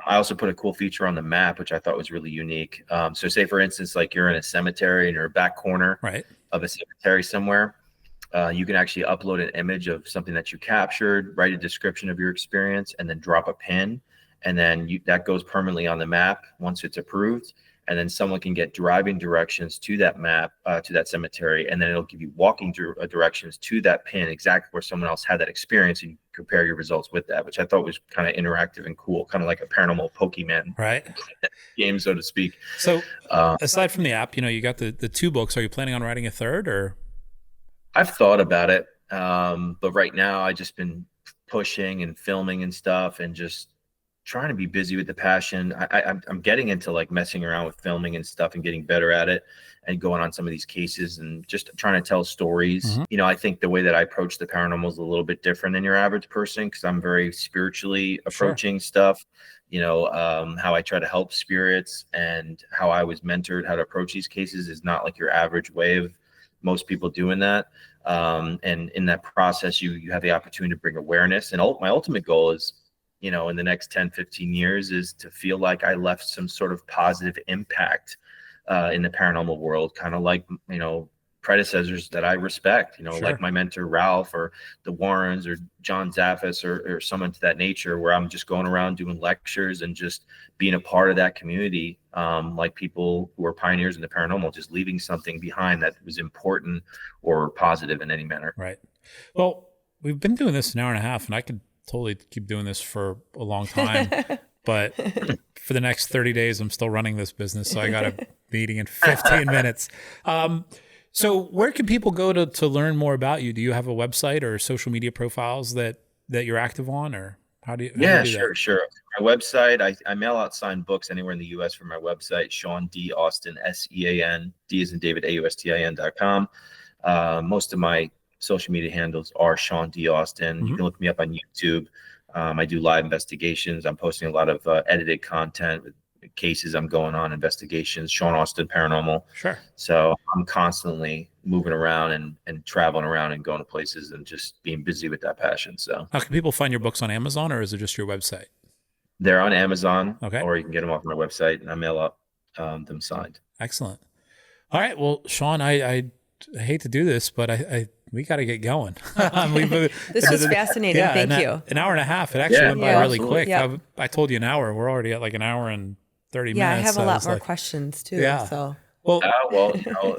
I also put a cool feature on the map, which I thought was really unique. So say, for instance, like you're in a cemetery and you're a back corner of a cemetery somewhere. You can actually upload an image of something that you captured, write a description of your experience, and then drop a pin. And then that goes permanently on the map once it's approved. And then someone can get driving directions to that map, to that cemetery. And then it'll give you walking directions to that pin, exactly where someone else had that experience. And you compare your results with that, which I thought was kind of interactive and cool, kind of like a paranormal Pokemon game, so to speak. So aside from the app, you got the 2 books. Are you planning on writing a third, or? I've thought about it. But right now I just been pushing and filming and stuff and just trying to be busy with the passion. I'm getting into like messing around with filming and stuff and getting better at it and going on some of these cases and just trying to tell stories. Mm-hmm. I think the way that I approach the paranormal is a little bit different than your average person, because I'm very spiritually approaching stuff. How I try to help spirits and how I was mentored how to approach these cases is not like your average way of most people doing that. And in that process, you have the opportunity to bring awareness. And my ultimate goal is, in the next 10, 15 years is to feel like I left some sort of positive impact in the paranormal world, kind of like, predecessors that I respect, like my mentor, Ralph, or the Warrens, or John Zaffis, or someone to that nature, where I'm just going around doing lectures and just being a part of that community, like people who are pioneers in the paranormal, just leaving something behind that was important or positive in any manner. Right. Well, we've been doing this an hour and a half, and I could totally keep doing this for a long time, but for the next 30 days, I'm still running this business. So I got a meeting in 15 minutes. So where can people go to learn more about you? Do you have a website or social media profiles that you're active on, or how do you? Sure. My website, I mail out signed books anywhere in the U.S. from my website, Sean D. Austin, SEAN, D as in David, AUSTIN.com. Most of my social media handles are Sean D. Austin. Mm-hmm. You can look me up on YouTube. I do live investigations. I'm posting a lot of edited content with cases I'm going on, investigations, Sean Austin Paranormal. Sure. So I'm constantly moving around and traveling around and going to places and just being busy with that passion. So how can people find your books on Amazon, or is it just your website? They're on Amazon, okay, or you can get them off my website, and I mail up them signed. Excellent. All right. Well, Sean, I hate to do this, but we got to get going. This was fascinating. Yeah, Thank you. An hour and a half. It actually went by really absolutely. quick. Yeah. I told you an hour. We're already at like an hour and 30 Yeah, I minutes. have a lot was more like, questions too. Yeah. So Well, Well,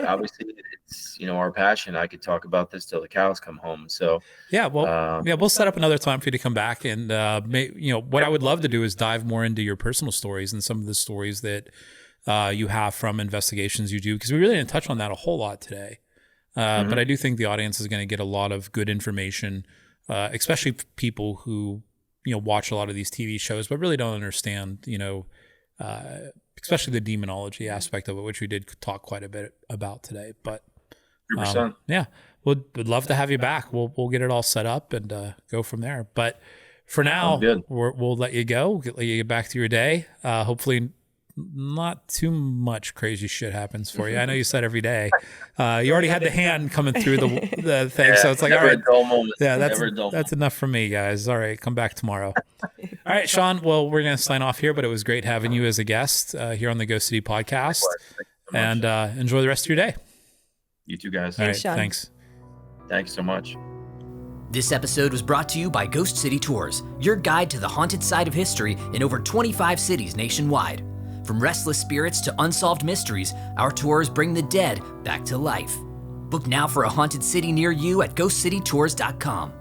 obviously it's, our passion. I could talk about this till the cows come home. So yeah, well, we'll set up another time for you to come back. And, what I would love to do is dive more into your personal stories and some of the stories that you have from investigations you do, because we really didn't touch on that a whole lot today. But I do think the audience is going to get a lot of good information, especially people who, watch a lot of these TV shows, but really don't understand, especially the demonology aspect of it, which we did talk quite a bit about today. But 100%. yeah, we'd love to have you back. We'll get it all set up and go from there. But for now, we'll let you go. Let you get back to your day. Hopefully, not too much crazy shit happens for you. I know you said every day. You already had the hand coming through the thing, so it's like, all right, a dull moment. yeah, that's enough for me, guys. All right, come back tomorrow. All right, Sean. Well, we're gonna sign off here, but it was great having you as a guest here on the Ghost City podcast. And enjoy the rest of your day. You too, guys. All right, Sean. thanks. Thanks so much. This episode was brought to you by Ghost City Tours, your guide to the haunted side of history in over 25 cities nationwide. From restless spirits to unsolved mysteries, our tours bring the dead back to life. Book now for a haunted city near you at ghostcitytours.com.